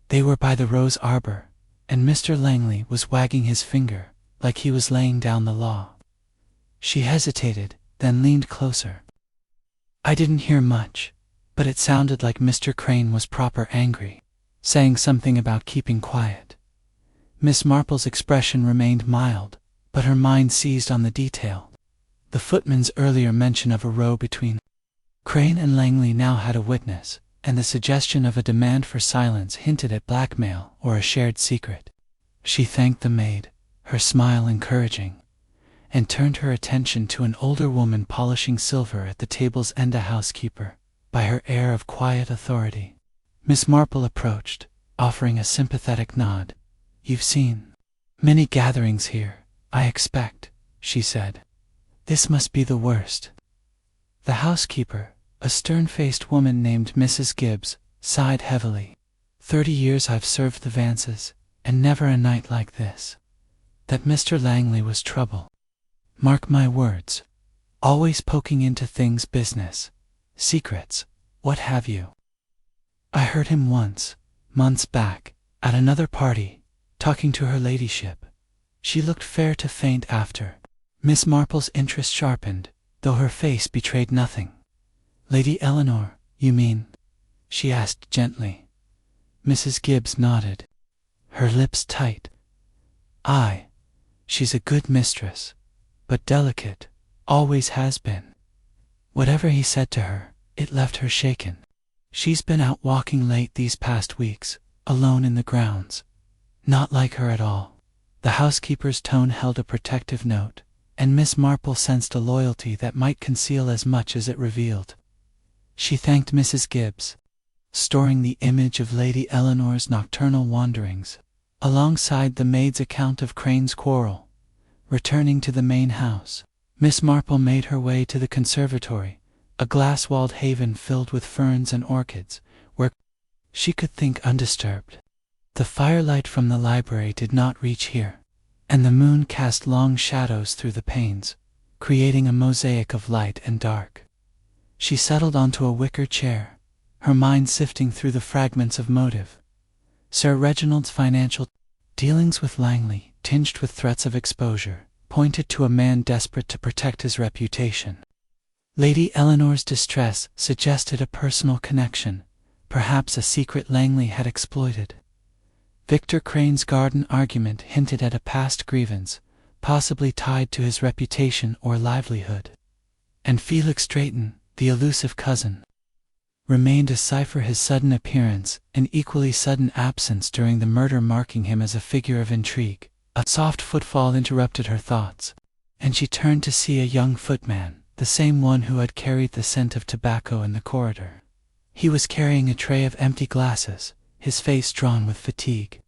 They were by the rose arbor, and Mr. Langley was wagging his finger, like he was laying down the law. She hesitated, then leaned closer. I didn't hear much, but it sounded like Mr. Crane was proper angry, saying something about keeping quiet. Miss Marple's expression remained mild, but her mind seized on the detail. The footman's earlier mention of a row between Crane and Langley now had a witness, and the suggestion of a demand for silence hinted at blackmail or a shared secret. She thanked the maid, her smile encouraging, and turned her attention to an older woman polishing silver at the table's end, a housekeeper, by her air of quiet authority. Miss Marple approached, offering a sympathetic nod. You've seen many gatherings here, I expect, she said. This must be the worst. The housekeeper, a stern-faced woman named Mrs. Gibbs, sighed heavily. 30 years I've served the Vances, and never a night like this. That Mr. Langley was trouble. Mark my words. Always poking into things business, secrets, what have you. I heard him once, months back, at another party, talking to her ladyship. She looked fair to faint after. Miss Marple's interest sharpened, though her face betrayed nothing. Lady Eleanor, you mean? She asked gently. Mrs. Gibbs nodded, her lips tight. Aye, she's a good mistress, but delicate, always has been. Whatever he said to her, it left her shaken. She's been out walking late these past weeks, alone in the grounds. Not like her at all. The housekeeper's tone held a protective note, and Miss Marple sensed a loyalty that might conceal as much as it revealed. She thanked Mrs. Gibbs, storing the image of Lady Eleanor's nocturnal wanderings, alongside the maid's account of Crane's quarrel. Returning to the main house, Miss Marple made her way to the conservatory, a glass-walled haven filled with ferns and orchids, where she could think undisturbed. The firelight from the library did not reach here, and the moon cast long shadows through the panes, creating a mosaic of light and dark. She settled onto a wicker chair, her mind sifting through the fragments of motive. Sir Reginald's financial dealings with Langley, tinged with threats of exposure, pointed to a man desperate to protect his reputation. Lady Eleanor's distress suggested a personal connection, perhaps a secret Langley had exploited. Victor Crane's garden argument hinted at a past grievance, possibly tied to his reputation or livelihood. And Felix Drayton, the elusive cousin, remained to cipher his sudden appearance and equally sudden absence during the murder, marking him as a figure of intrigue. A soft footfall interrupted her thoughts, and she turned to see a young footman, the same one who had carried the scent of tobacco in the corridor. He was carrying a tray of empty glasses, his face drawn with fatigue.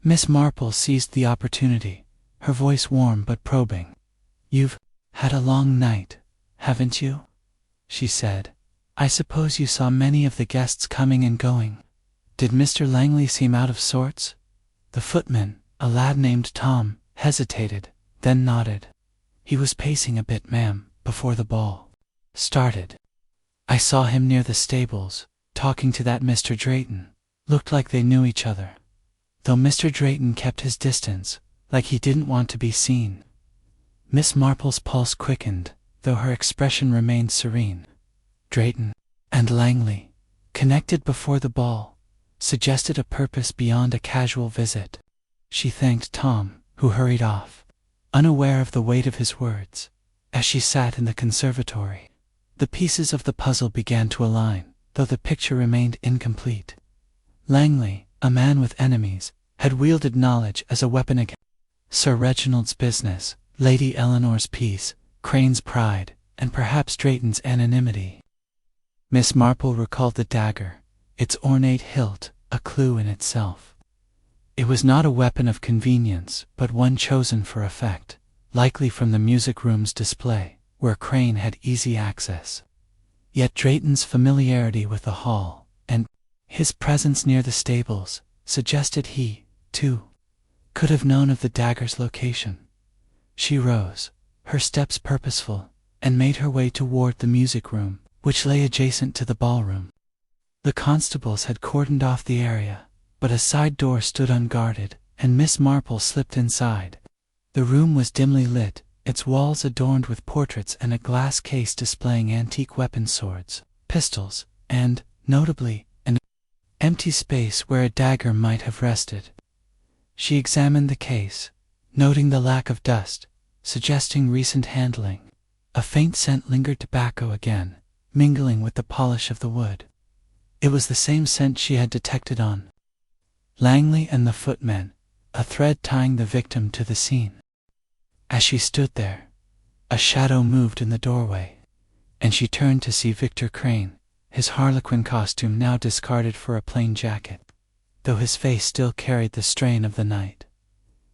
Miss Marple seized the opportunity, her voice warm but probing. You've had a long night, haven't you? She said. I suppose you saw many of the guests coming and going. Did Mr. Langley seem out of sorts? The footman, a lad named Tom, hesitated, then nodded. He was pacing a bit, ma'am, before the ball started. I saw him near the stables, talking to that Mr. Drayton. Looked like they knew each other, though Mr. Drayton kept his distance, like he didn't want to be seen. Miss Marple's pulse quickened, though her expression remained serene. Drayton and Langley, connected before the ball, suggested a purpose beyond a casual visit. She thanked Tom, who hurried off, unaware of the weight of his words. As she sat in the conservatory, the pieces of the puzzle began to align, though the picture remained incomplete. Langley, a man with enemies, had wielded knowledge as a weapon against Sir Reginald's business, Lady Eleanor's peace, Crane's pride, and perhaps Drayton's anonymity. Miss Marple recalled the dagger, its ornate hilt, a clue in itself. It was not a weapon of convenience, but one chosen for effect, likely from the music room's display, where Crane had easy access. Yet Drayton's familiarity with the hall, and his presence near the stables, suggested he, too, could have known of the dagger's location. She rose, her steps purposeful, and made her way toward the music room, which lay adjacent to the ballroom. The constables had cordoned off the area, but a side door stood unguarded, and Miss Marple slipped inside. The room was dimly lit, its walls adorned with portraits and a glass case displaying antique weapon swords, pistols, and, notably, an empty space where a dagger might have rested. She examined the case, noting the lack of dust, suggesting recent handling. A faint scent lingered tobacco again, mingling with the polish of the wood. It was the same scent she had detected on Langley and the footmen, a thread tying the victim to the scene. As she stood there, a shadow moved in the doorway, and she turned to see Victor Crane, his harlequin costume now discarded for a plain jacket, though his face still carried the strain of the night.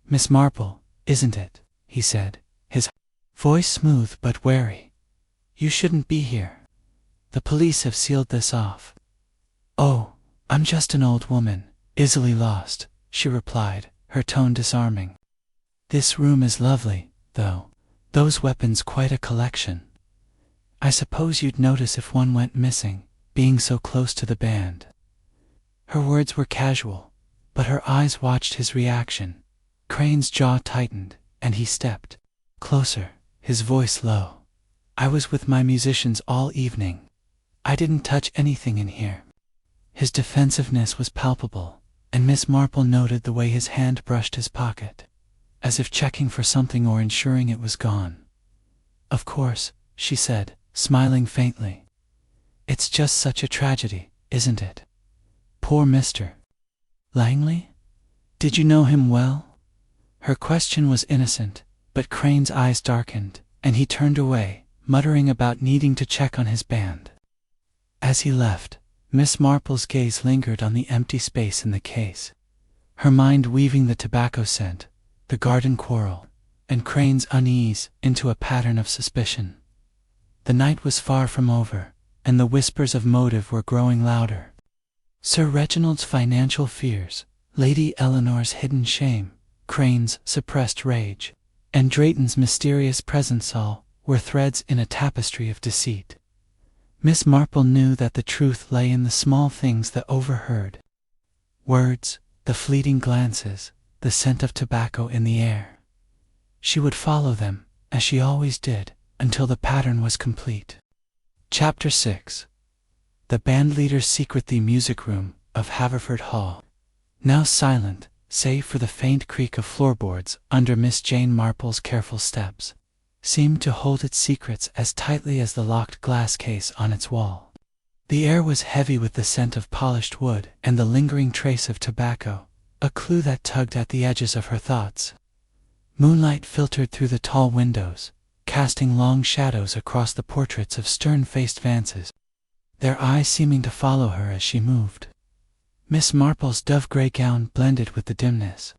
"Miss Marple, isn't it?" he said, his voice smooth but wary. "You shouldn't be here. The police have sealed this off." "Oh, I'm just an old woman, easily lost," she replied, her tone disarming. "This room is lovely, though. Those weapons quite a collection. I suppose you'd notice if one went missing, being so close to the band." Her words were casual, but her eyes watched his reaction. Crane's jaw tightened, and he stepped closer, his voice low. "I was with my musicians all evening. I didn't touch anything in here." His defensiveness was palpable, and Miss Marple noted the way his hand brushed his pocket, as if checking for something or ensuring it was gone. "Of course," she said, smiling faintly. "It's just such a tragedy, isn't it? Poor Mr. Langley? Did you know him well?" Her question was innocent, but Crane's eyes darkened, and he turned away, muttering about needing to check on his band. As he left, Miss Marple's gaze lingered on the empty space in the case, her mind weaving the tobacco scent, the garden quarrel, and Crane's unease into a pattern of suspicion. The night was far from over, and the whispers of motive were growing louder. Sir Reginald's financial fears, Lady Eleanor's hidden shame, Crane's suppressed rage, and Drayton's mysterious presence all were threads in a tapestry of deceit. Miss Marple knew that the truth lay in the small things that overheard words, the fleeting glances, the scent of tobacco in the air. She would follow them, as she always did, until the pattern was complete. Chapter 6. The bandleader's secret. The music room of Haverford Hall, now silent, save for the faint creak of floorboards under Miss Jane Marple's careful steps, seemed to hold its secrets as tightly as the locked glass case on its wall. The air was heavy with the scent of polished wood and the lingering trace of tobacco, a clue that tugged at the edges of her thoughts. Moonlight filtered through the tall windows, casting long shadows across the portraits of stern-faced Vances, their eyes seeming to follow her as she moved. Miss Marple's dove-gray gown blended with the dimness,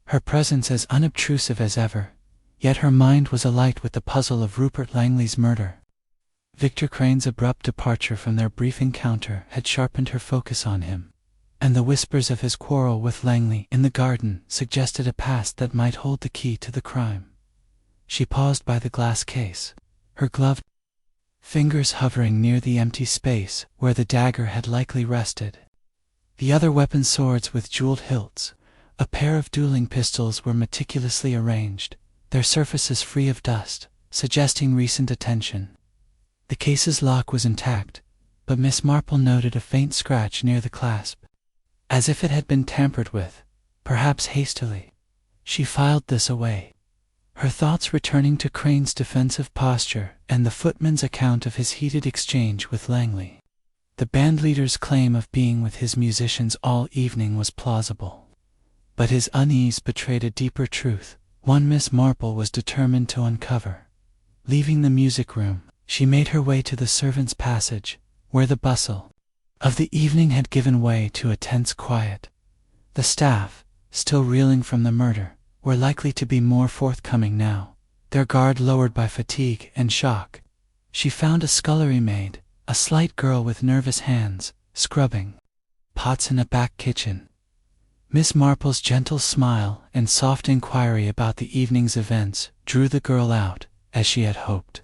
her presence as unobtrusive as ever, yet her mind was alight with the puzzle of Rupert Langley's murder. Victor Crane's abrupt departure from their brief encounter had sharpened her focus on him, and the whispers of his quarrel with Langley in the garden suggested a past that might hold the key to the crime. She paused by the glass case, her gloved fingers hovering near the empty space where the dagger had likely rested. The other weapon swords with jeweled hilts, a pair of dueling pistols, were meticulously arranged, their surfaces free of dust, suggesting recent attention. The case's lock was intact, but Miss Marple noted a faint scratch near the clasp, as if it had been tampered with, perhaps hastily. She filed this away, her thoughts returning to Crane's defensive posture and the footman's account of his heated exchange with Langley. The bandleader's claim of being with his musicians all evening was plausible, but his unease betrayed a deeper truth, one Miss Marple was determined to uncover. Leaving the music room, she made her way to the servants' passage, where the bustle of the evening had given way to a tense quiet. The staff, still reeling from the murder, were likely to be more forthcoming now, their guard lowered by fatigue and shock. She found a scullery maid, a slight girl with nervous hands, scrubbing pots in a back kitchen. Miss Marple's gentle smile and soft inquiry about the evening's events drew the girl out, as she had hoped.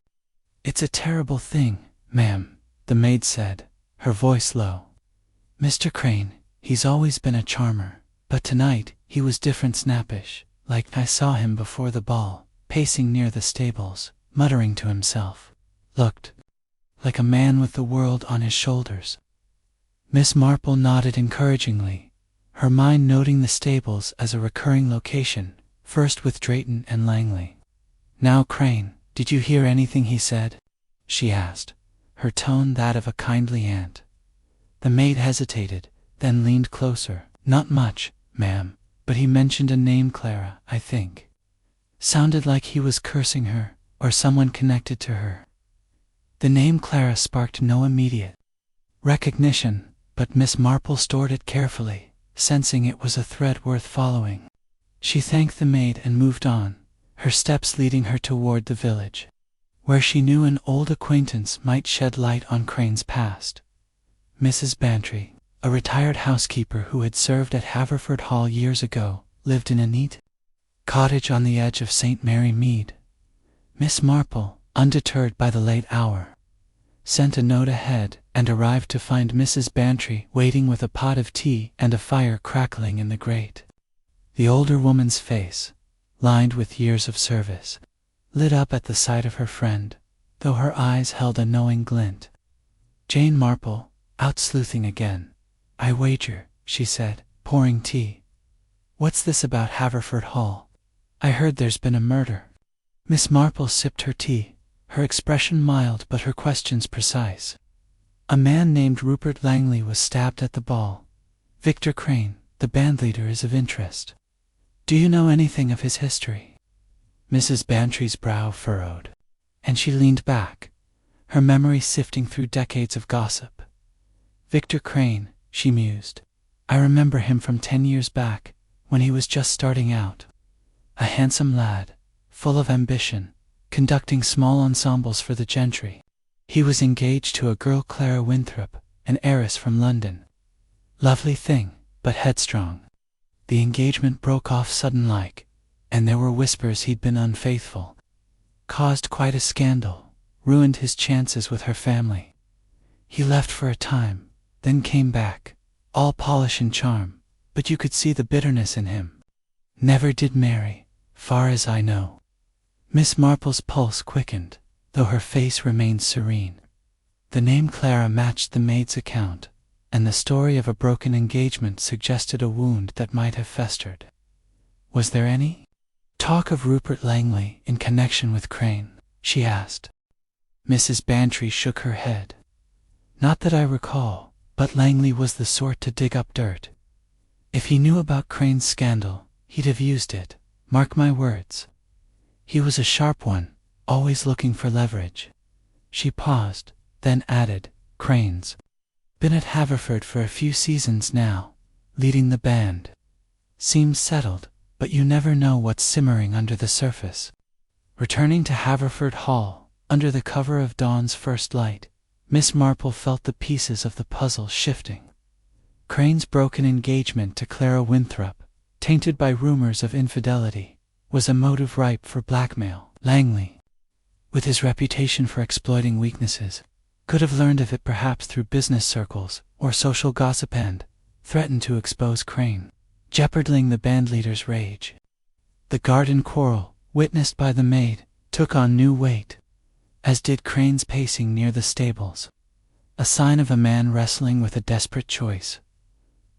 "It's a terrible thing, ma'am," the maid said, her voice low. "Mr. Crane, he's always been a charmer, but tonight he was different, snappish, like I saw him before the ball, pacing near the stables, muttering to himself. Looked like a man with the world on his shoulders." Miss Marple nodded encouragingly, her mind noting the stables as a recurring location, first with Drayton and Langley. "Now, Crane, did you hear anything he said?" she asked, her tone that of a kindly aunt. The maid hesitated, then leaned closer. "Not much, ma'am, but he mentioned a name, Clara, I think. Sounded like he was cursing her, or someone connected to her." The name Clara sparked no immediate recognition, but Miss Marple stored it carefully, sensing it was a thread worth following. She thanked the maid and moved on, her steps leading her toward the village, where she knew an old acquaintance might shed light on Crane's past. Mrs. Bantry, a retired housekeeper who had served at Haverford Hall years ago, lived in a neat cottage on the edge of St. Mary Mead. Miss Marple, undeterred by the late hour, sent a note ahead and arrived to find Mrs. Bantry waiting with a pot of tea and a fire crackling in the grate. The older woman's face, lined with years of service, lit up at the sight of her friend, though her eyes held a knowing glint. "Jane Marple, out sleuthing again, I wager," she said, pouring tea. "What's this about Haverford Hall? I heard there's been a murder." Miss Marple sipped her tea, her expression mild but her questions precise. "A man named Rupert Langley was stabbed at the ball. Victor Crane, the bandleader, is of interest. Do you know anything of his history?" Mrs. Bantry's brow furrowed, and she leaned back, her memory sifting through decades of gossip. "Victor Crane," she mused. "I remember him from 10 years back, when he was just starting out. A handsome lad, full of ambition, conducting small ensembles for the gentry. He was engaged to a girl, Clara Winthrop, an heiress from London. Lovely thing, but headstrong. The engagement broke off sudden-like, and there were whispers he'd been unfaithful. Caused quite a scandal, ruined his chances with her family. He left for a time, then came back, all polish and charm, but you could see the bitterness in him. Never did marry, far as I know." Miss Marple's pulse quickened, though her face remained serene. The name Clara matched the maid's account, and the story of a broken engagement suggested a wound that might have festered. "Was there any talk of Rupert Langley in connection with Crane?" she asked. Mrs. Bantry shook her head. "Not that I recall, but Langley was the sort to dig up dirt. If he knew about Crane's scandal, he'd have used it, mark my words. He was a sharp one, always looking for leverage." She paused, then added, "Crane's been at Haverford for a few seasons now, leading the band. Seems settled, but you never know what's simmering under the surface." Returning to Haverford Hall, under the cover of dawn's first light, Miss Marple felt the pieces of the puzzle shifting. Crane's broken engagement to Clara Winthrop, tainted by rumors of infidelity, was a motive ripe for blackmail. Langley with his reputation for exploiting weaknesses, could have learned of it perhaps through business circles or social gossip and threatened to expose Crane, jeoparding the bandleader's rage. The garden quarrel, witnessed by the maid, took on new weight, as did Crane's pacing near the stables, a sign of a man wrestling with a desperate choice.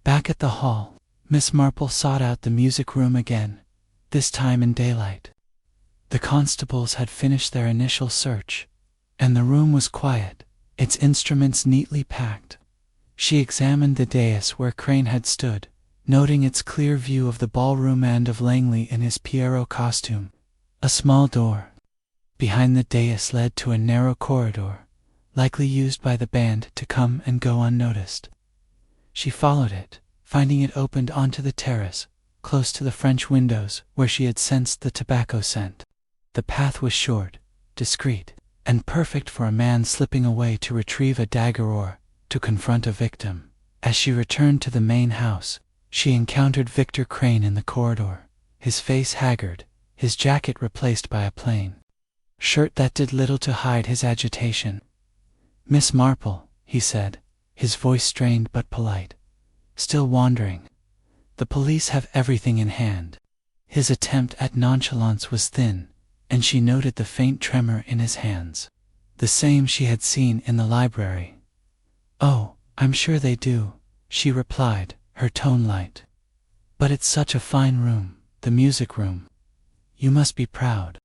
Back at the hall, Miss Marple sought out the music room again, this time in daylight. The constables had finished their initial search, and the room was quiet, its instruments neatly packed. She examined the dais where Crane had stood, noting its clear view of the ballroom and of Langley in his Pierrot costume. A small door behind the dais led to a narrow corridor, likely used by the band to come and go unnoticed. She followed it, finding it opened onto the terrace, close to the French windows where she had sensed the tobacco scent. The path was short, discreet, and perfect for a man slipping away to retrieve a dagger or to confront a victim. As she returned to the main house, she encountered Victor Crane in the corridor, his face haggard, his jacket replaced by a plain shirt that did little to hide his agitation. "Miss Marple," he said, his voice strained but polite, "still wandering? The police have everything in hand." His attempt at nonchalance was thin, and she noted the faint tremor in his hands, the same she had seen in the library. "Oh, I'm sure they do," she replied, her tone light. "But it's such a fine room, the music room. You must be proud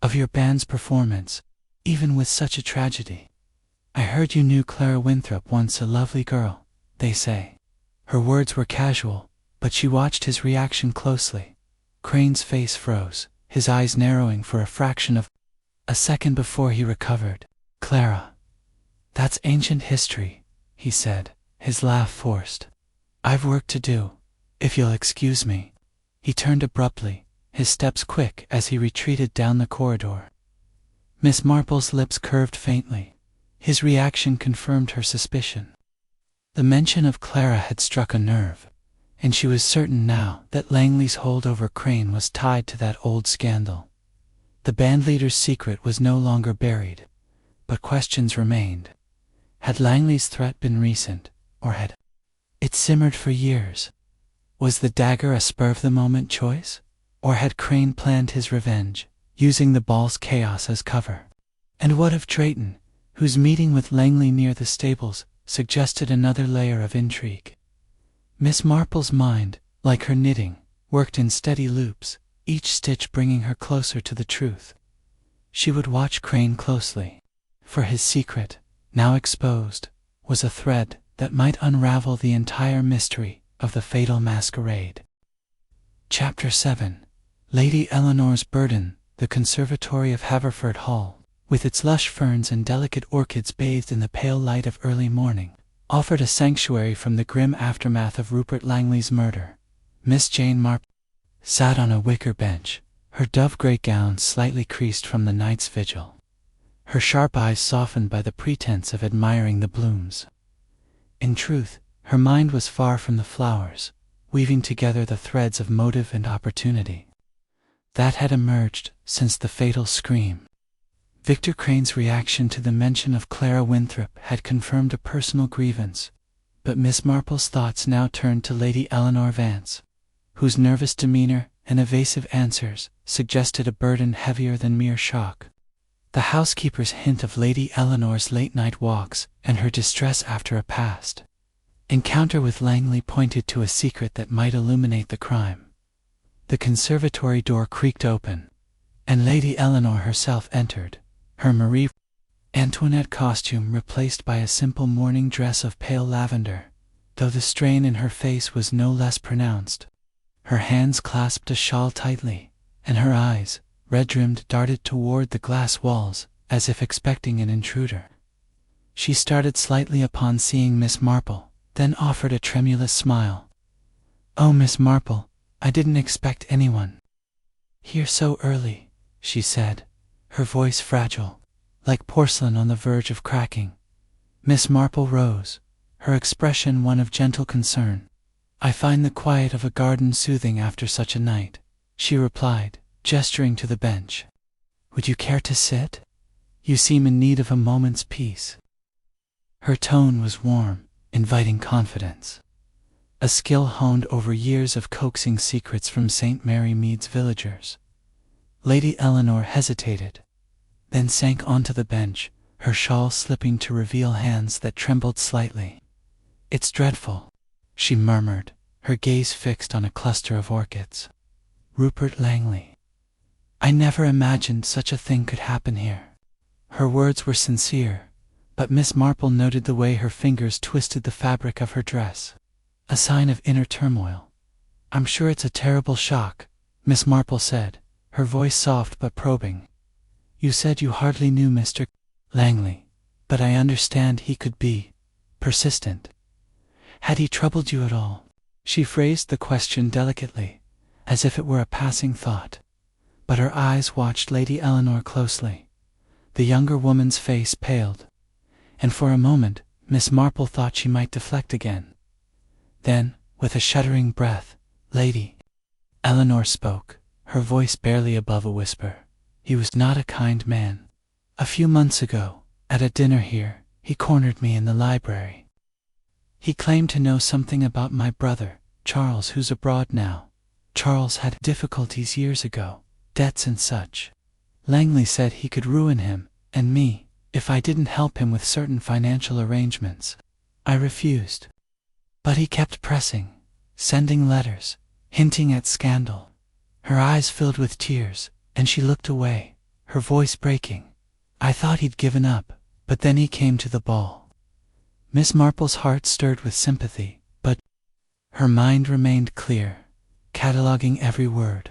of your band's performance, even with such a tragedy. I heard you knew Clara Winthrop, once a lovely girl, they say." Her words were casual, but she watched his reaction closely. Crane's face froze, his eyes narrowing for a fraction of a second before he recovered. "Clara, that's ancient history," he said, his laugh forced. "I've work to do, if you'll excuse me." He turned abruptly, his steps quick as he retreated down the corridor. Miss Marple's lips curved faintly. His reaction confirmed her suspicion. The mention of Clara had struck a nerve, and she was certain now that Langley's hold over Crane was tied to that old scandal. The bandleader's secret was no longer buried, but questions remained. Had Langley's threat been recent, or had it simmered for years? Was the dagger a spur-of-the-moment choice, or had Crane planned his revenge, using the ball's chaos as cover? And what of Drayton, whose meeting with Langley near the stables suggested another layer of intrigue? Miss Marple's mind, like her knitting, worked in steady loops, each stitch bringing her closer to the truth. She would watch Crane closely, for his secret, now exposed, was a thread that might unravel the entire mystery of the fatal masquerade. Chapter 7. Lady Eleanor's Burden. The conservatory of Haverford Hall, with its lush ferns and delicate orchids bathed in the pale light of early morning, offered a sanctuary from the grim aftermath of Rupert Langley's murder. Miss Jane Marple sat on a wicker bench, her dove-grey gown slightly creased from the night's vigil, her sharp eyes softened by the pretense of admiring the blooms. In truth, her mind was far from the flowers, weaving together the threads of motive and opportunity that had emerged since the fatal scream. Victor Crane's reaction to the mention of Clara Winthrop had confirmed a personal grievance, but Miss Marple's thoughts now turned to Lady Eleanor Vance, whose nervous demeanor and evasive answers suggested a burden heavier than mere shock. The housekeeper's hint of Lady Eleanor's late-night walks and her distress after a past encounter with Langley pointed to a secret that might illuminate the crime. The conservatory door creaked open, and Lady Eleanor herself entered, her Marie Antoinette costume replaced by a simple morning dress of pale lavender, though the strain in her face was no less pronounced. Her hands clasped a shawl tightly, and her eyes, red-rimmed, darted toward the glass walls, as if expecting an intruder. She started slightly upon seeing Miss Marple, then offered a tremulous smile. "Oh, Miss Marple, I didn't expect anyone here so early," she said, her voice fragile, like porcelain on the verge of cracking. Miss Marple rose, her expression one of gentle concern. "I find the quiet of a garden soothing after such a night," she replied, gesturing to the bench. "Would you care to sit?" You seem in need of a moment's peace." Her tone was warm, inviting confidence. A skill honed over years of coaxing secrets from St. Mary Mead's villagers. Lady Eleanor hesitated, then sank onto the bench, her shawl slipping to reveal hands that trembled slightly. "It's dreadful," she murmured, her gaze fixed on a cluster of orchids. "Rupert Langley. I never imagined such a thing could happen here." Her words were sincere, but Miss Marple noted the way her fingers twisted the fabric of her dress. A sign of inner turmoil. "I'm sure it's a terrible shock," Miss Marple said, her voice soft but probing. "You said you hardly knew Mr. Langley, but I understand he could be persistent. Had he troubled you at all?" She phrased the question delicately, as if it were a passing thought, but her eyes watched Lady Eleanor closely. The younger woman's face paled, and for a moment Miss Marple thought she might deflect again. Then, with a shuddering breath, Lady Eleanor spoke, her voice barely above a whisper. "He was not a kind man. A few months ago, at a dinner here, he cornered me in the library. He claimed to know something about my brother, Charles, who's abroad now. Charles had difficulties years ago, debts and such. Langley said he could ruin him, and me, if I didn't help him with certain financial arrangements. I refused. But he kept pressing, sending letters, hinting at scandal." Her eyes filled with tears, and she looked away, her voice breaking. "I thought he'd given up, but then he came to the ball." Miss Marple's heart stirred with sympathy, but her mind remained clear, cataloguing every word.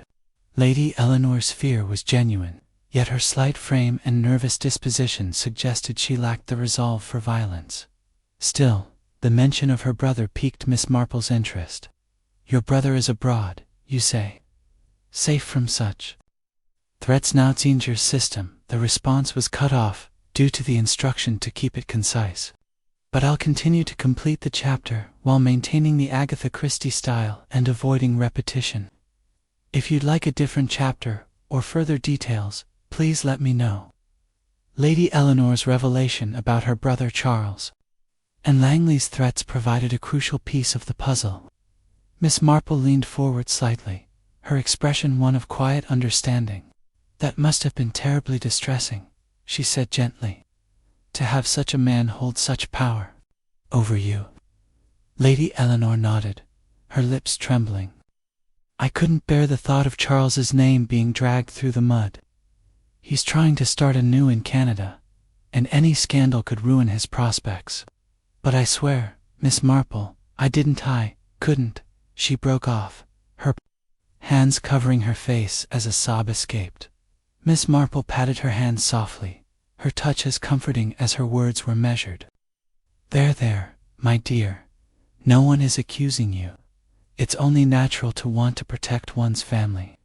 Lady Eleanor's fear was genuine, yet her slight frame and nervous disposition suggested she lacked the resolve for violence. Still, the mention of her brother piqued Miss Marple's interest. "Your brother is abroad, you say? Safe from such threats now in your system?" The response was cut off, due to the instruction to keep it concise. "But I'll continue to complete the chapter while maintaining the Agatha Christie style and avoiding repetition. If you'd like a different chapter or further details, please let me know." Lady Eleanor's revelation about her brother Charles and Langley's threats provided a crucial piece of the puzzle. Miss Marple leaned forward slightly, her expression one of quiet understanding. "That must have been terribly distressing," she said gently, "to have such a man hold such power over you." Lady Eleanor nodded, her lips trembling. "I couldn't bear the thought of Charles's name being dragged through the mud. He's trying to start anew in Canada, and any scandal could ruin his prospects. But I swear, Miss Marple, I couldn't," she broke off, her hands covering her face as a sob escaped. Miss Marple patted her hand softly, her touch as comforting as her words were measured. There, my dear. No one is accusing you. It's only natural to want to protect one's family."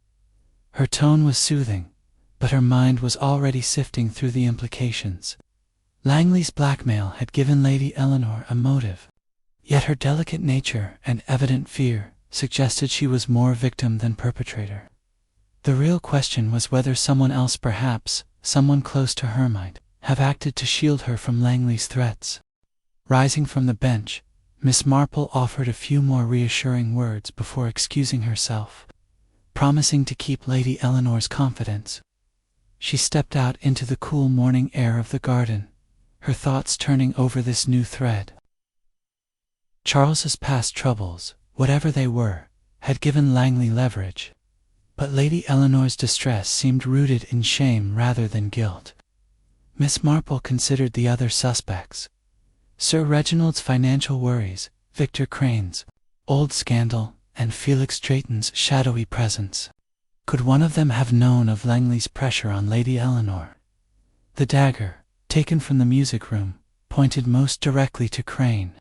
Her tone was soothing, but her mind was already sifting through the implications. Langley's blackmail had given Lady Eleanor a motive, yet her delicate nature and evident fear suggested she was more victim than perpetrator. The real question was whether someone else, perhaps someone close to her, might have acted to shield her from Langley's threats. Rising from the bench, Miss Marple offered a few more reassuring words before excusing herself, promising to keep Lady Eleanor's confidence. She stepped out into the cool morning air of the garden, her thoughts turning over this new thread. Charles's past troubles, whatever they were, had given Langley leverage, but Lady Eleanor's distress seemed rooted in shame rather than guilt. Miss Marple considered the other suspects. Sir Reginald's financial worries, Victor Crane's old scandal, and Felix Drayton's shadowy presence. Could one of them have known of Langley's pressure on Lady Eleanor? The dagger, taken from the music room, pointed most directly to Crane.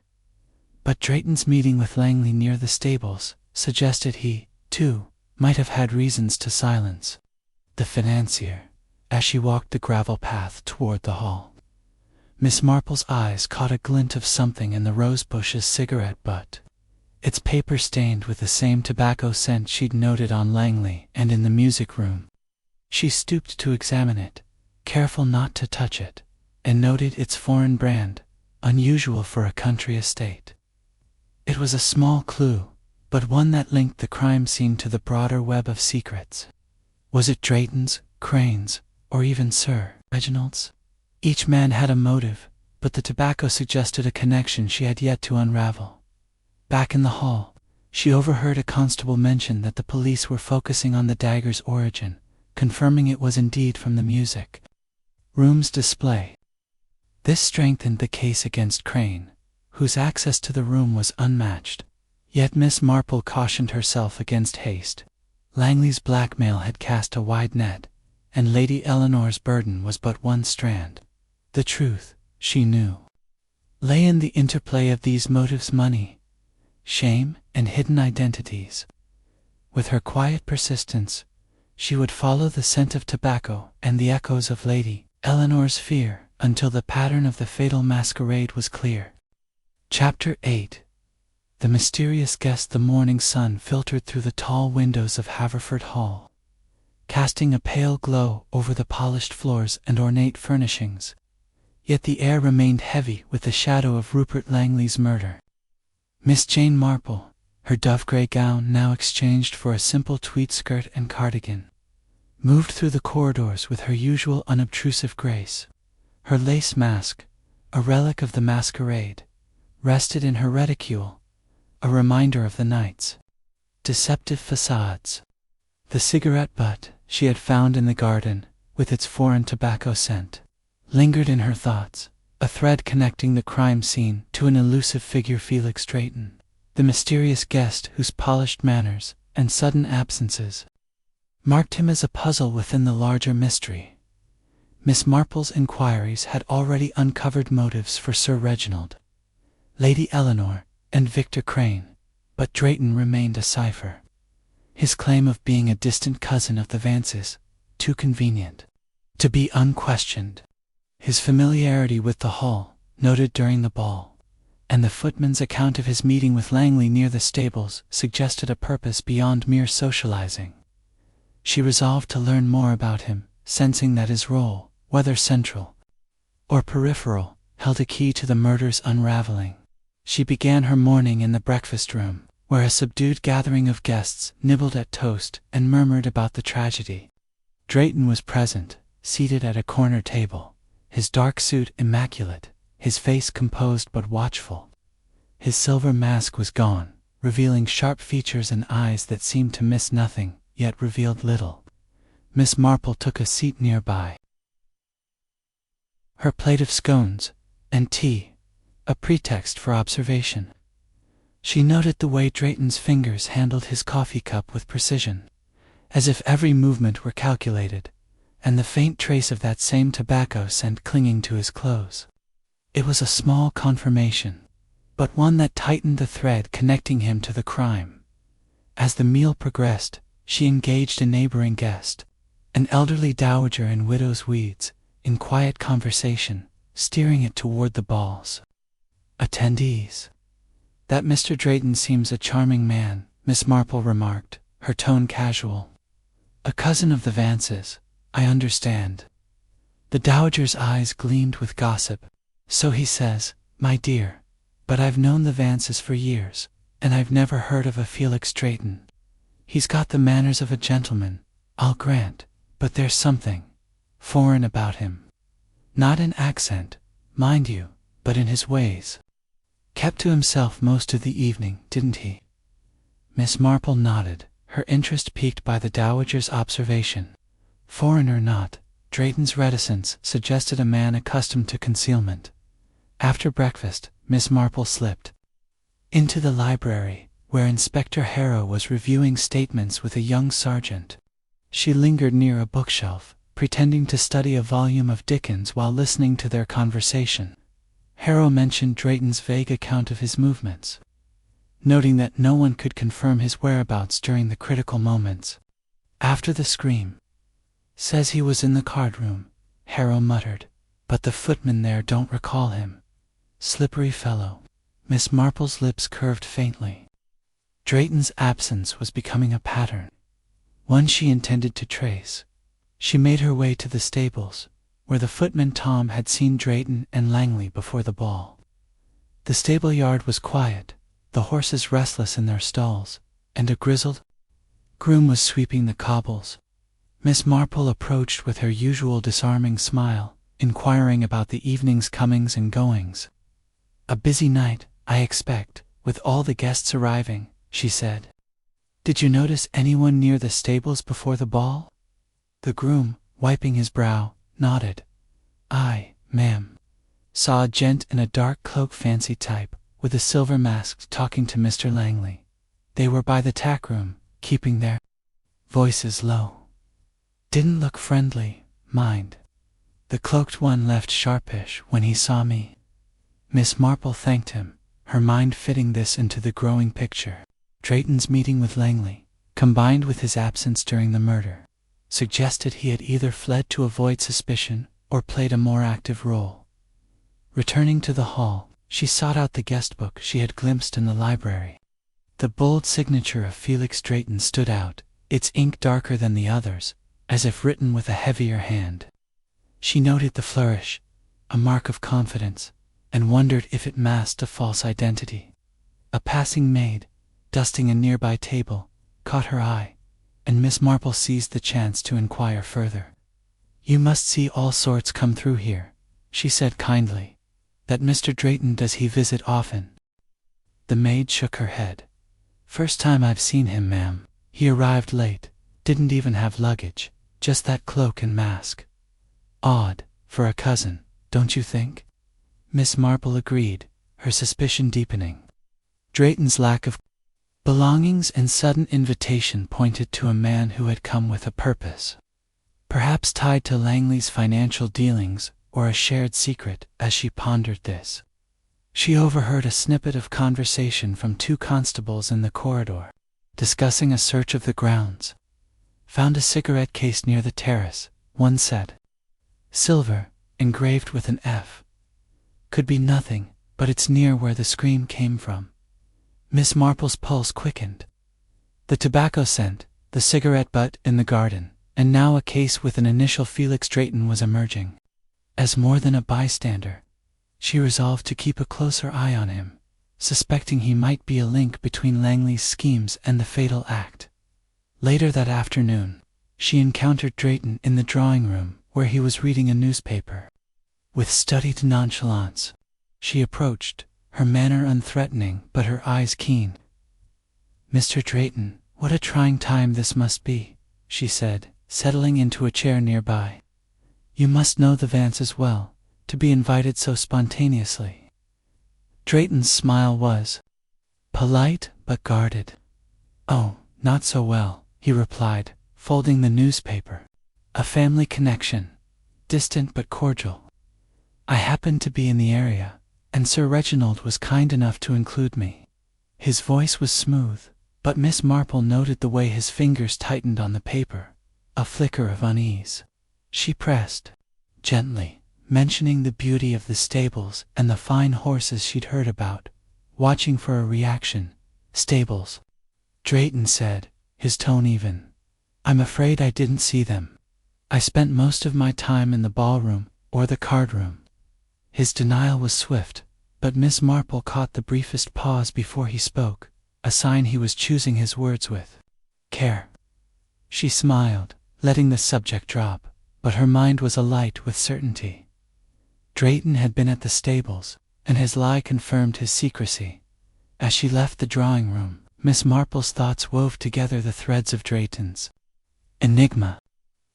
But Drayton's meeting with Langley near the stables suggested he, too, might have had reasons to silence the financier. As she walked the gravel path toward the hall, Miss Marple's eyes caught a glint of something in the rosebush's cigarette butt, its paper stained with the same tobacco scent she'd noted on Langley and in the music room. She stooped to examine it, careful not to touch it, and noted its foreign brand, unusual for a country estate. It was a small clue, but one that linked the crime scene to the broader web of secrets. Was it Drayton's, Crane's, or even Sir Reginald's? Each man had a motive, but the tobacco suggested a connection she had yet to unravel. Back in the hall, she overheard a constable mention that the police were focusing on the dagger's origin, confirming it was indeed from the music room's display. This strengthened the case against Crane, whose access to the room was unmatched. Yet Miss Marple cautioned herself against haste. Langley's blackmail had cast a wide net, and Lady Eleanor's burden was but one strand. The truth, she knew, lay in the interplay of these motives: money, shame, and hidden identities. With her quiet persistence, she would follow the scent of tobacco and the echoes of Lady Eleanor's fear until the pattern of the fatal masquerade was clear. Chapter 8. The mysterious guest. The morning sun filtered through the tall windows of Haverford Hall, casting a pale glow over the polished floors and ornate furnishings. Yet the air remained heavy with the shadow of Rupert Langley's murder. Miss Jane Marple, her dove-grey gown now exchanged for a simple tweed skirt and cardigan, moved through the corridors with her usual unobtrusive grace. Her lace mask, a relic of the masquerade, rested in her reticule, a reminder of the night's deceptive facades. The cigarette butt she had found in the garden, with its foreign tobacco scent, lingered in her thoughts, a thread connecting the crime scene to an elusive figure: Felix Drayton, the mysterious guest whose polished manners and sudden absences marked him as a puzzle within the larger mystery. Miss Marple's inquiries had already uncovered motives for Sir Reginald, Lady Eleanor, and Victor Crane, but Drayton remained a cipher. His claim of being a distant cousin of the Vances, too convenient to be unquestioned. His familiarity with the hall, noted during the ball, and the footman's account of his meeting with Langley near the stables suggested a purpose beyond mere socializing. She resolved to learn more about him, sensing that his role, whether central or peripheral, held a key to the murder's unraveling. She began her morning in the breakfast room, where a subdued gathering of guests nibbled at toast and murmured about the tragedy. Drayton was present, seated at a corner table, his dark suit immaculate, his face composed but watchful. His silver mask was gone, revealing sharp features and eyes that seemed to miss nothing, yet revealed little. Miss Marple took a seat nearby, her plate of scones and tea a pretext for observation. She noted the way Drayton's fingers handled his coffee cup with precision, as if every movement were calculated, and the faint trace of that same tobacco scent clinging to his clothes. It was a small confirmation, but one that tightened the thread connecting him to the crime. As the meal progressed, she engaged a neighboring guest, an elderly dowager in widow's weeds, in quiet conversation, steering it toward the ball's attendees. "That Mr. Drayton seems a charming man," Miss Marple remarked, her tone casual. "A cousin of the Vances, I understand." The dowager's eyes gleamed with gossip. "So he says, my dear, but I've known the Vances for years, and I've never heard of a Felix Drayton. He's got the manners of a gentleman, I'll grant, but there's something foreign about him. Not in accent, mind you, but in his ways. Kept to himself most of the evening, didn't he?" Miss Marple nodded, her interest piqued by the dowager's observation. Foreign or not, Drayton's reticence suggested a man accustomed to concealment. After breakfast, Miss Marple slipped into the library, where Inspector Harrow was reviewing statements with a young sergeant. She lingered near a bookshelf, pretending to study a volume of Dickens while listening to their conversation. Harrow mentioned Drayton's vague account of his movements, noting that no one could confirm his whereabouts during the critical moments. After the scream, "Says he was in the card room," Harrow muttered, "but the footmen there don't recall him. Slippery fellow." Miss Marple's lips curved faintly. Drayton's absence was becoming a pattern, one she intended to trace. She made her way to the stables, where the footman Tom had seen Drayton and Langley before the ball. The stable yard was quiet, the horses restless in their stalls, and a grizzled groom was sweeping the cobbles. Miss Marple approached with her usual disarming smile, inquiring about the evening's comings and goings. "A busy night, I expect, with all the guests arriving," she said. "Did you notice anyone near the stables before the ball?" The groom, wiping his brow, nodded. "I, ma'am, saw a gent in a dark cloak, fancy type, with a silver mask, talking to Mr. Langley. They were by the tack room, keeping their voices low. Didn't look friendly, mind. The cloaked one left sharpish when he saw me." Miss Marple thanked him, her mind fitting this into the growing picture. Drayton's meeting with Langley, combined with his absence during the murder, suggested he had either fled to avoid suspicion or played a more active role. Returning to the hall, she sought out the guest book she had glimpsed in the library. The bold signature of Felix Drayton stood out, its ink darker than the others, as if written with a heavier hand. She noted the flourish, a mark of confidence, and wondered if it masked a false identity. A passing maid, dusting a nearby table, caught her eye, and Miss Marple seized the chance to inquire further. "You must see all sorts come through here," she said kindly. "That Mr. Drayton, does he visit often?" The maid shook her head. "First time I've seen him, ma'am. He arrived late, didn't even have luggage, just that cloak and mask. Odd, for a cousin, don't you think?" Miss Marple agreed, her suspicion deepening. Drayton's lack of belongings and sudden invitation pointed to a man who had come with a purpose. Perhaps tied to Langley's financial dealings or a shared secret. As she pondered this, she overheard a snippet of conversation from two constables in the corridor, discussing a search of the grounds. "Found a cigarette case near the terrace," one said. "Silver, engraved with an F. Could be nothing, but it's near where the scream came from." Miss Marple's pulse quickened. The tobacco scent, the cigarette butt in the garden, and now a case with an initial Felix Drayton was emerging. As more than a bystander, she resolved to keep a closer eye on him, suspecting he might be a link between Langley's schemes and the fatal act. Later that afternoon, she encountered Drayton in the drawing room where he was reading a newspaper. With studied nonchalance, she approached, her manner unthreatening but her eyes keen. "Mr. Drayton, what a trying time this must be," she said, settling into a chair nearby. "You must know the Vances well, to be invited so spontaneously." Drayton's smile was polite but guarded. "Oh, not so well," he replied, folding the newspaper. "A family connection, distant but cordial. I happened to be in the area, and Sir Reginald was kind enough to include me." His voice was smooth, but Miss Marple noted the way his fingers tightened on the paper, a flicker of unease. She pressed, gently, mentioning the beauty of the stables and the fine horses she'd heard about, watching for a reaction. "Stables," Drayton said, his tone even. "I'm afraid I didn't see them. I spent most of my time in the ballroom or the card room." His denial was swift, but Miss Marple caught the briefest pause before he spoke, a sign he was choosing his words with care. She smiled, letting the subject drop, but her mind was alight with certainty. Drayton had been at the stables, and his lie confirmed his secrecy. As she left the drawing room, Miss Marple's thoughts wove together the threads of Drayton's enigma.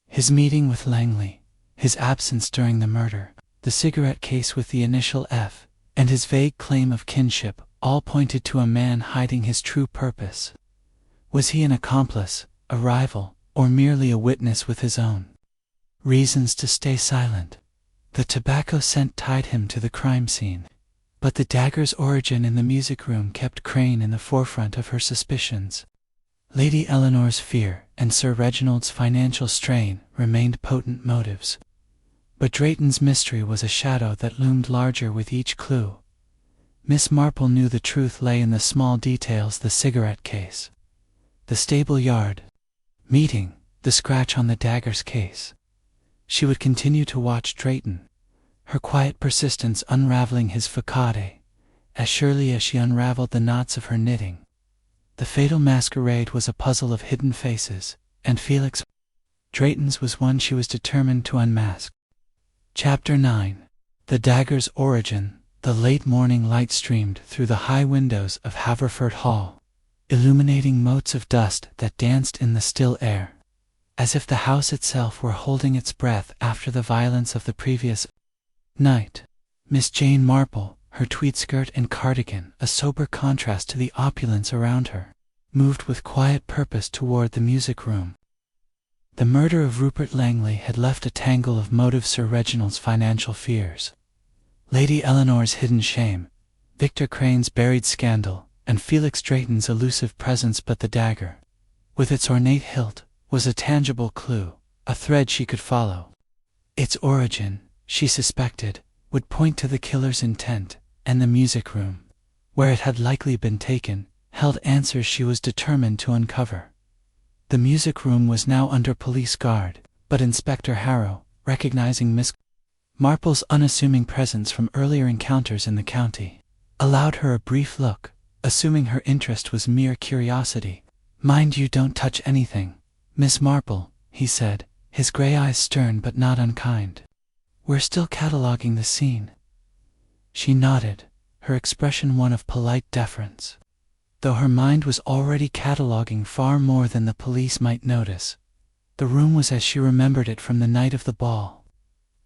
His meeting with Langley, his absence during the murder, the cigarette case with the initial F, and his vague claim of kinship all pointed to a man hiding his true purpose. Was he an accomplice, a rival, or merely a witness with his own reasons to stay silent? The tobacco scent tied him to the crime scene, but the dagger's origin in the music room kept Crane in the forefront of her suspicions. Lady Eleanor's fear and Sir Reginald's financial strain remained potent motives, but Drayton's mystery was a shadow that loomed larger with each clue. Miss Marple knew the truth lay in the small details: the cigarette case, the stable yard meeting, the scratch on the dagger's case. She would continue to watch Drayton, her quiet persistence unraveling his facade, as surely as she unraveled the knots of her knitting. The fatal masquerade was a puzzle of hidden faces, and Felix Drayton's was one she was determined to unmask. Chapter 9. The dagger's origin. The late morning light streamed through the high windows of Haverford Hall, illuminating motes of dust that danced in the still air, as if the house itself were holding its breath after the violence of the previous night. Miss Jane Marple, her tweed skirt and cardigan a sober contrast to the opulence around her, moved with quiet purpose toward the music room. The murder of Rupert Langley had left a tangle of motives: Sir Reginald's financial fears, Lady Eleanor's hidden shame, Victor Crane's buried scandal, and Felix Drayton's elusive presence. But the dagger, with its ornate hilt, was a tangible clue, a thread she could follow. Its origin, she suspected, would point to the killer's intent, and the music room, where it had likely been taken, held answers she was determined to uncover. The music room was now under police guard, but Inspector Harrow, recognizing Miss Marple's unassuming presence from earlier encounters in the county, allowed her a brief look, assuming her interest was mere curiosity. "Mind you don't touch anything, Miss Marple," he said, his gray eyes stern but not unkind. "We're still cataloging the scene." She nodded, her expression one of polite deference. Though her mind was already cataloging far more than the police might notice, the room was as she remembered it from the night of the ball.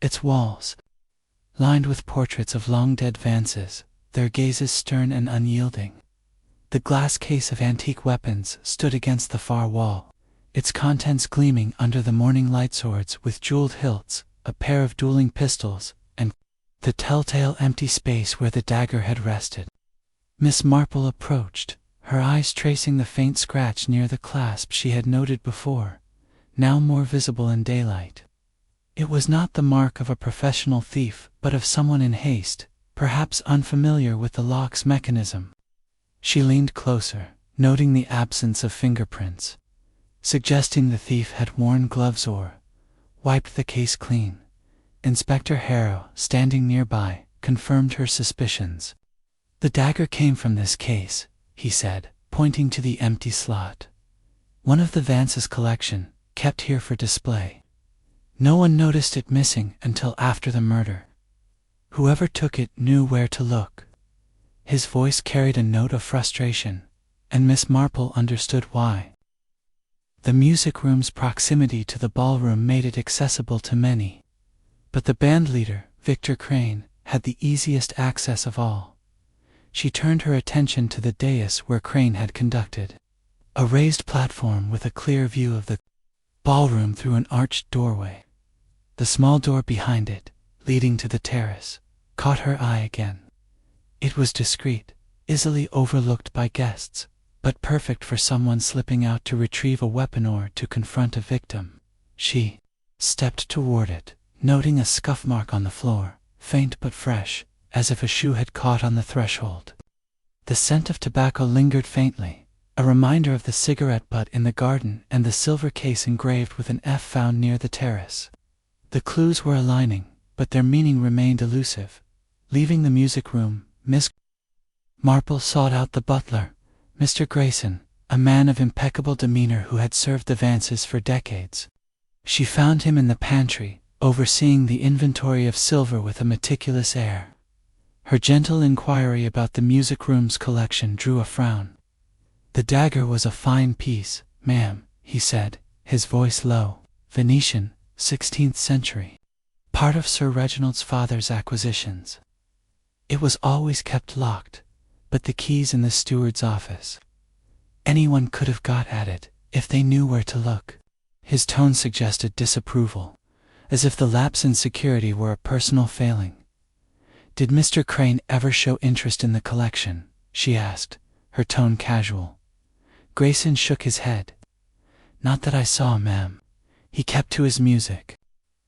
Its walls, lined with portraits of long-dead Vances, their gazes stern and unyielding. The glass case of antique weapons stood against the far wall, its contents gleaming under the morning light: swords with jeweled hilts, a pair of dueling pistols, and the telltale empty space where the dagger had rested. Miss Marple approached, her eyes tracing the faint scratch near the clasp she had noted before, now more visible in daylight. It was not the mark of a professional thief, but of someone in haste, perhaps unfamiliar with the lock's mechanism. She leaned closer, noting the absence of fingerprints, suggesting the thief had worn gloves or wiped the case clean. Inspector Harrow, standing nearby, confirmed her suspicions. "The dagger came from this case," he said, pointing to the empty slot. "One of the Vance's collection, kept here for display. No one noticed it missing until after the murder. Whoever took it knew where to look." His voice carried a note of frustration, and Miss Marple understood why. The music room's proximity to the ballroom made it accessible to many, but the band leader, Victor Crane, had the easiest access of all. She turned her attention to the dais where Crane had conducted. A raised platform with a clear view of the ballroom through an arched doorway. The small door behind it, leading to the terrace, caught her eye again. It was discreet, easily overlooked by guests, but perfect for someone slipping out to retrieve a weapon or to confront a victim. She stepped toward it, noting a scuff mark on the floor, faint but fresh, as if a shoe had caught on the threshold. The scent of tobacco lingered faintly, a reminder of the cigarette butt in the garden and the silver case engraved with an F found near the terrace. The clues were aligning, but their meaning remained elusive. Leaving the music room, Miss Marple sought out the butler, Mr. Grayson, a man of impeccable demeanor who had served the Vances for decades. She found him in the pantry, overseeing the inventory of silver with a meticulous air. Her gentle inquiry about the music room's collection drew a frown. "The dagger was a fine piece, ma'am," he said, his voice low. "Venetian, 16th century. Part of Sir Reginald's father's acquisitions. It was always kept locked, but the key's in the steward's office. Anyone could have got at it, if they knew where to look." His tone suggested disapproval, as if the lapse in security were a personal failing. "Did Mr. Crane ever show interest in the collection?" she asked, her tone casual. Grayson shook his head. "Not that I saw, ma'am. He kept to his music,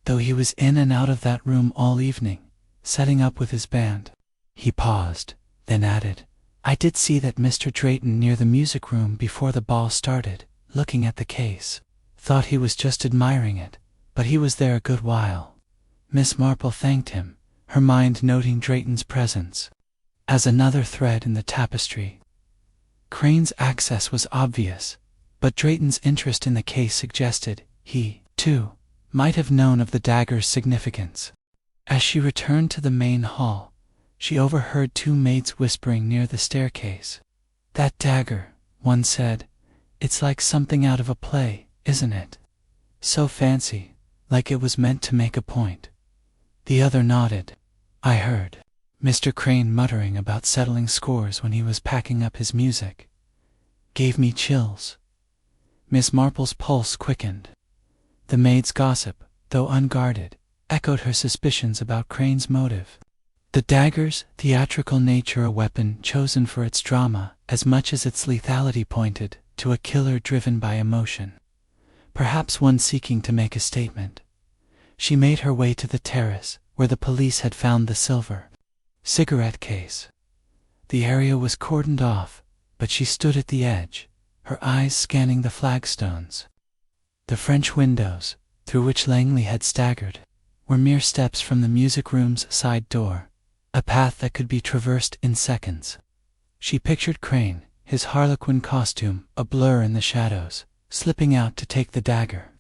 though he was in and out of that room all evening, setting up with his band." He paused, then added, "I did see that Mr. Drayton near the music room before the ball started, looking at the case. Thought he was just admiring it, but he was there a good while. Miss Marple thanked him, her mind noting Drayton's presence as another thread in the tapestry. Crane's access was obvious, but Drayton's interest in the case suggested he, too, might have known of the dagger's significance. As she returned to the main hall, she overheard two maids whispering near the staircase. "That dagger," one said, "it's like something out of a play, isn't it? So fancy, like it was meant to make a point." The other nodded. "I heard Mr. Crane muttering about settling scores when he was packing up his music. Gave me chills." Miss Marple's pulse quickened. The maid's gossip, though unguarded, echoed her suspicions about Crane's motive. The dagger's theatrical nature, a weapon chosen for its drama as much as its lethality, pointed to a killer driven by emotion, perhaps one seeking to make a statement. She made her way to the terrace, where the police had found the silver cigarette case. The area was cordoned off, but she stood at the edge, her eyes scanning the flagstones. The French windows, through which Langley had staggered, were mere steps from the music room's side door, a path that could be traversed in seconds. She pictured Crane, his harlequin costume a blur in the shadows, slipping out to take the dagger.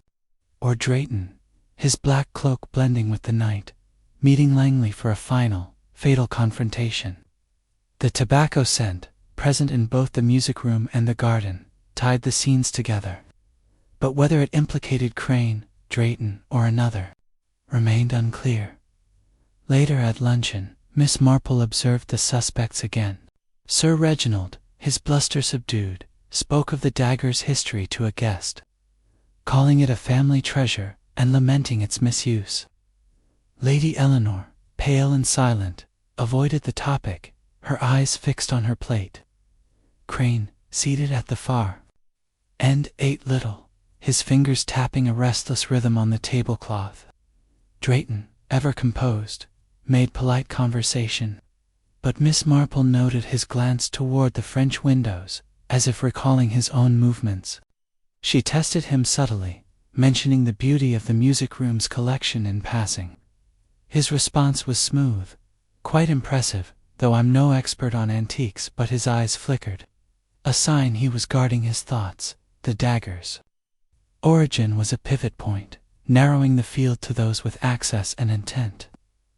Or Drayton, his black cloak blending with the night, meeting Langley for a final, fatal confrontation. The tobacco scent, present in both the music room and the garden, tied the scenes together. But whether it implicated Crane, Drayton, or another, remained unclear. Later at luncheon, Miss Marple observed the suspects again. Sir Reginald, his bluster subdued, spoke of the dagger's history to a guest, calling it a family treasure and lamenting its misuse. Lady Eleanor, pale and silent, avoided the topic, her eyes fixed on her plate. Crane, seated at the far end, ate little, his fingers tapping a restless rhythm on the tablecloth. Drayton, ever composed, made polite conversation, but Miss Marple noted his glance toward the French windows, as if recalling his own movements. She tested him subtly, mentioning the beauty of the music room's collection in passing. His response was smooth, quite impressive, though I'm no expert on antiques, but his eyes flickered, a sign he was guarding his thoughts. The dagger's origin was a pivot point, narrowing the field to those with access and intent.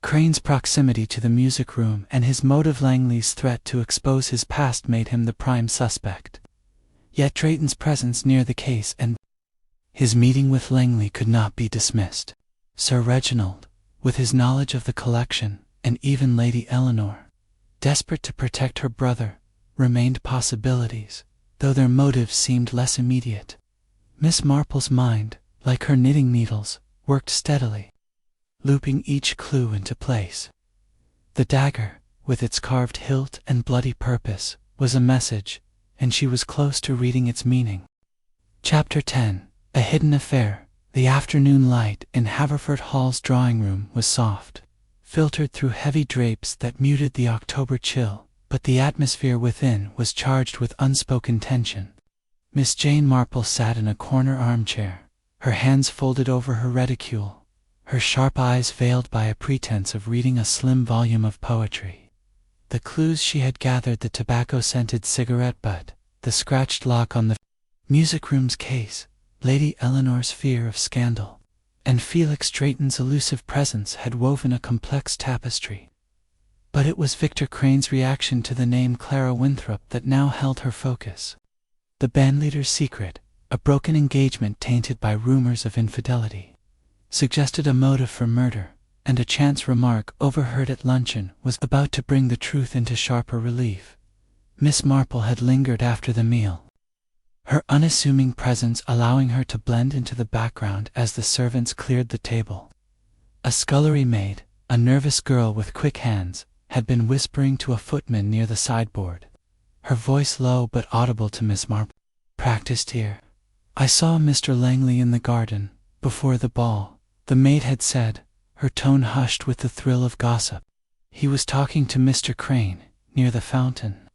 Crane's proximity to the music room and his motive, Langley's threat to expose his past, made him the prime suspect. Yet Drayton's presence near the case and his meeting with Langley could not be dismissed. Sir Reginald, with his knowledge of the collection, and even Lady Eleanor, desperate to protect her brother, remained possibilities, though their motives seemed less immediate. Miss Marple's mind, like her knitting needles, worked steadily, looping each clue into place. The dagger, with its carved hilt and bloody purpose, was a message, and she was close to reading its meaning. Chapter 10. A Hidden Affair. The afternoon light in Haverford Hall's drawing room was soft, filtered through heavy drapes that muted the October chill, but the atmosphere within was charged with unspoken tension. Miss Jane Marple sat in a corner armchair, her hands folded over her reticule, her sharp eyes veiled by a pretense of reading a slim volume of poetry. The clues she had gathered: the tobacco-scented cigarette butt, the scratched lock on the music room's case, Lady Eleanor's fear of scandal, and Felix Drayton's elusive presence, had woven a complex tapestry. But it was Victor Crane's reaction to the name Clara Winthrop that now held her focus. The bandleader's secret, a broken engagement tainted by rumors of infidelity, suggested a motive for murder, and a chance remark overheard at luncheon was about to bring the truth into sharper relief. Miss Marple had lingered after the meal, her unassuming presence allowing her to blend into the background as the servants cleared the table. A scullery maid, a nervous girl with quick hands, had been whispering to a footman near the sideboard, her voice low but audible to Miss Marple. "Practiced here. I saw Mr. Langley in the garden, before the ball," the maid had said, her tone hushed with the thrill of gossip. "He was talking to Mr. Crane, near the fountain,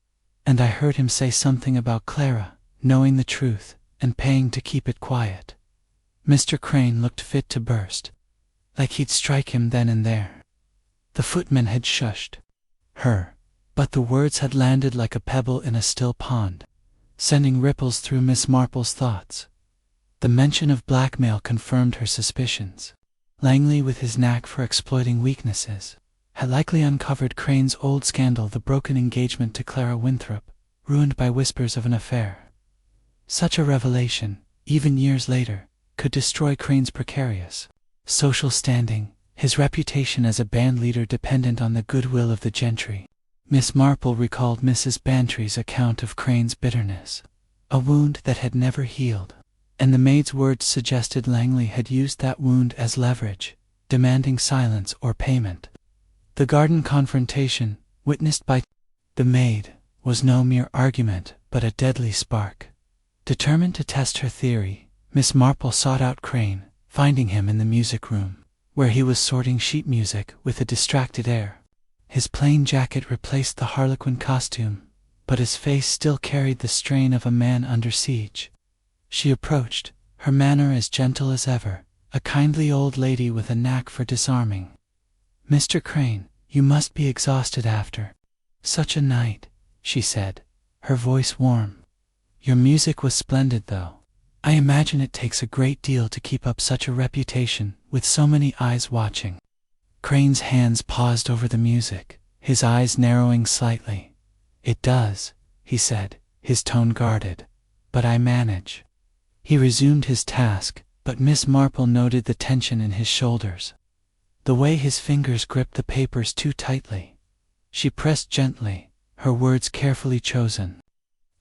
and I heard him say something about Clara knowing the truth and paying to keep it quiet." Mr. Crane looked fit to burst, like he'd strike him then and there. The footman had shushed her, but the words had landed like a pebble in a still pond, sending ripples through Miss Marple's thoughts. The mention of blackmail confirmed her suspicions. Langley, with his knack for exploiting weaknesses, had likely uncovered Crane's old scandal, the broken engagement to Clara Winthrop, ruined by whispers of an affair. Such a revelation, even years later, could destroy Crane's precarious social standing, his reputation as a band leader dependent on the goodwill of the gentry. Miss Marple recalled Mrs. Bantry's account of Crane's bitterness, a wound that had never healed, and the maid's words suggested Langley had used that wound as leverage, demanding silence or payment. The garden confrontation, witnessed by the maid, was no mere argument but a deadly spark. Determined to test her theory, Miss Marple sought out Crane, finding him in the music room, where he was sorting sheet music with a distracted air. His plain jacket replaced the harlequin costume, but his face still carried the strain of a man under siege. She approached, her manner as gentle as ever, a kindly old lady with a knack for disarming. "Mr. Crane, you must be exhausted after such a night," she said, her voice warm. "Your music was splendid, though. I imagine it takes a great deal to keep up such a reputation with so many eyes watching." Crane's hands paused over the music, his eyes narrowing slightly. "It does," he said, his tone guarded, "but I manage." He resumed his task, but Miss Marple noted the tension in his shoulders, the way his fingers gripped the papers too tightly. She pressed gently, her words carefully chosen.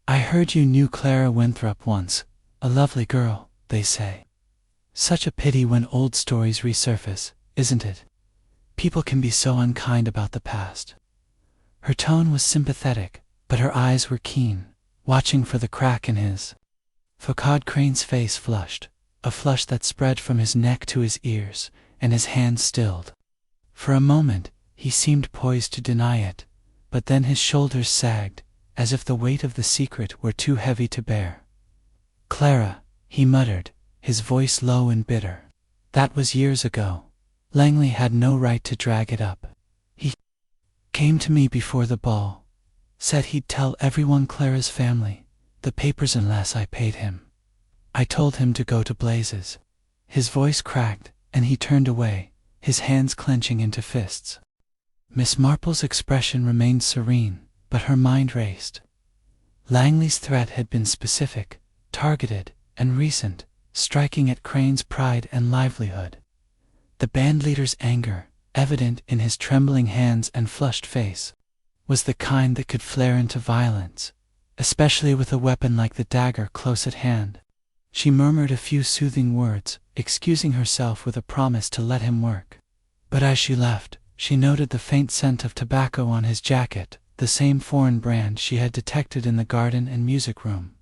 "I heard you knew Clara Winthrop once. A lovely girl, they say. Such a pity when old stories resurface, isn't it? People can be so unkind about the past." Her tone was sympathetic, but her eyes were keen, watching for the crack in his. Foucaud Crane's face flushed, a flush that spread from his neck to his ears, and his hand stilled. For a moment, he seemed poised to deny it, but then his shoulders sagged, as if the weight of the secret were too heavy to bear. "Clara," he muttered, his voice low and bitter. "That was years ago. Langley had no right to drag it up. He came to me before the ball, said he'd tell everyone, Clara's family, the papers, unless I paid him. I told him to go to blazes." His voice cracked, and he turned away, his hands clenching into fists. Miss Marple's expression remained serene, but her mind raced. Langley's threat had been specific, targeted, and recent, striking at Crane's pride and livelihood. The bandleader's anger, evident in his trembling hands and flushed face, was the kind that could flare into violence, especially with a weapon like the dagger close at hand. She murmured a few soothing words, excusing herself with a promise to let him work. But as she left, she noted the faint scent of tobacco on his jacket, the same foreign brand she had detected in the garden and music room.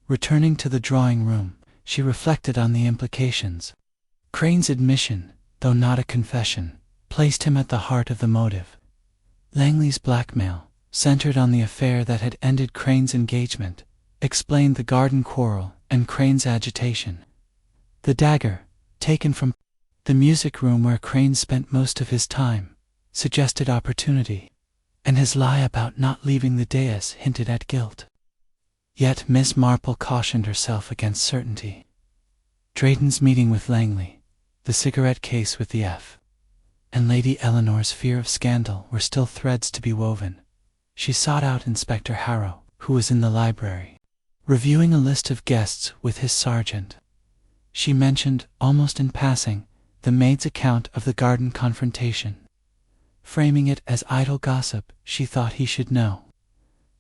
Returning to the drawing room, she reflected on the implications. Crane's admission, though not a confession, placed him at the heart of the motive. Langley's blackmail, centered on the affair that had ended Crane's engagement, explained the garden quarrel and Crane's agitation. The dagger, taken from the music room where Crane spent most of his time, suggested opportunity, and his lie about not leaving the dais hinted at guilt. Yet Miss Marple cautioned herself against certainty. Drayton's meeting with Langley, the cigarette case with the F, and Lady Eleanor's fear of scandal were still threads to be woven. She sought out Inspector Harrow, who was in the library, reviewing a list of guests with his sergeant. She mentioned, almost in passing, the maid's account of the garden confrontation. Framing it as idle gossip, she thought he should know.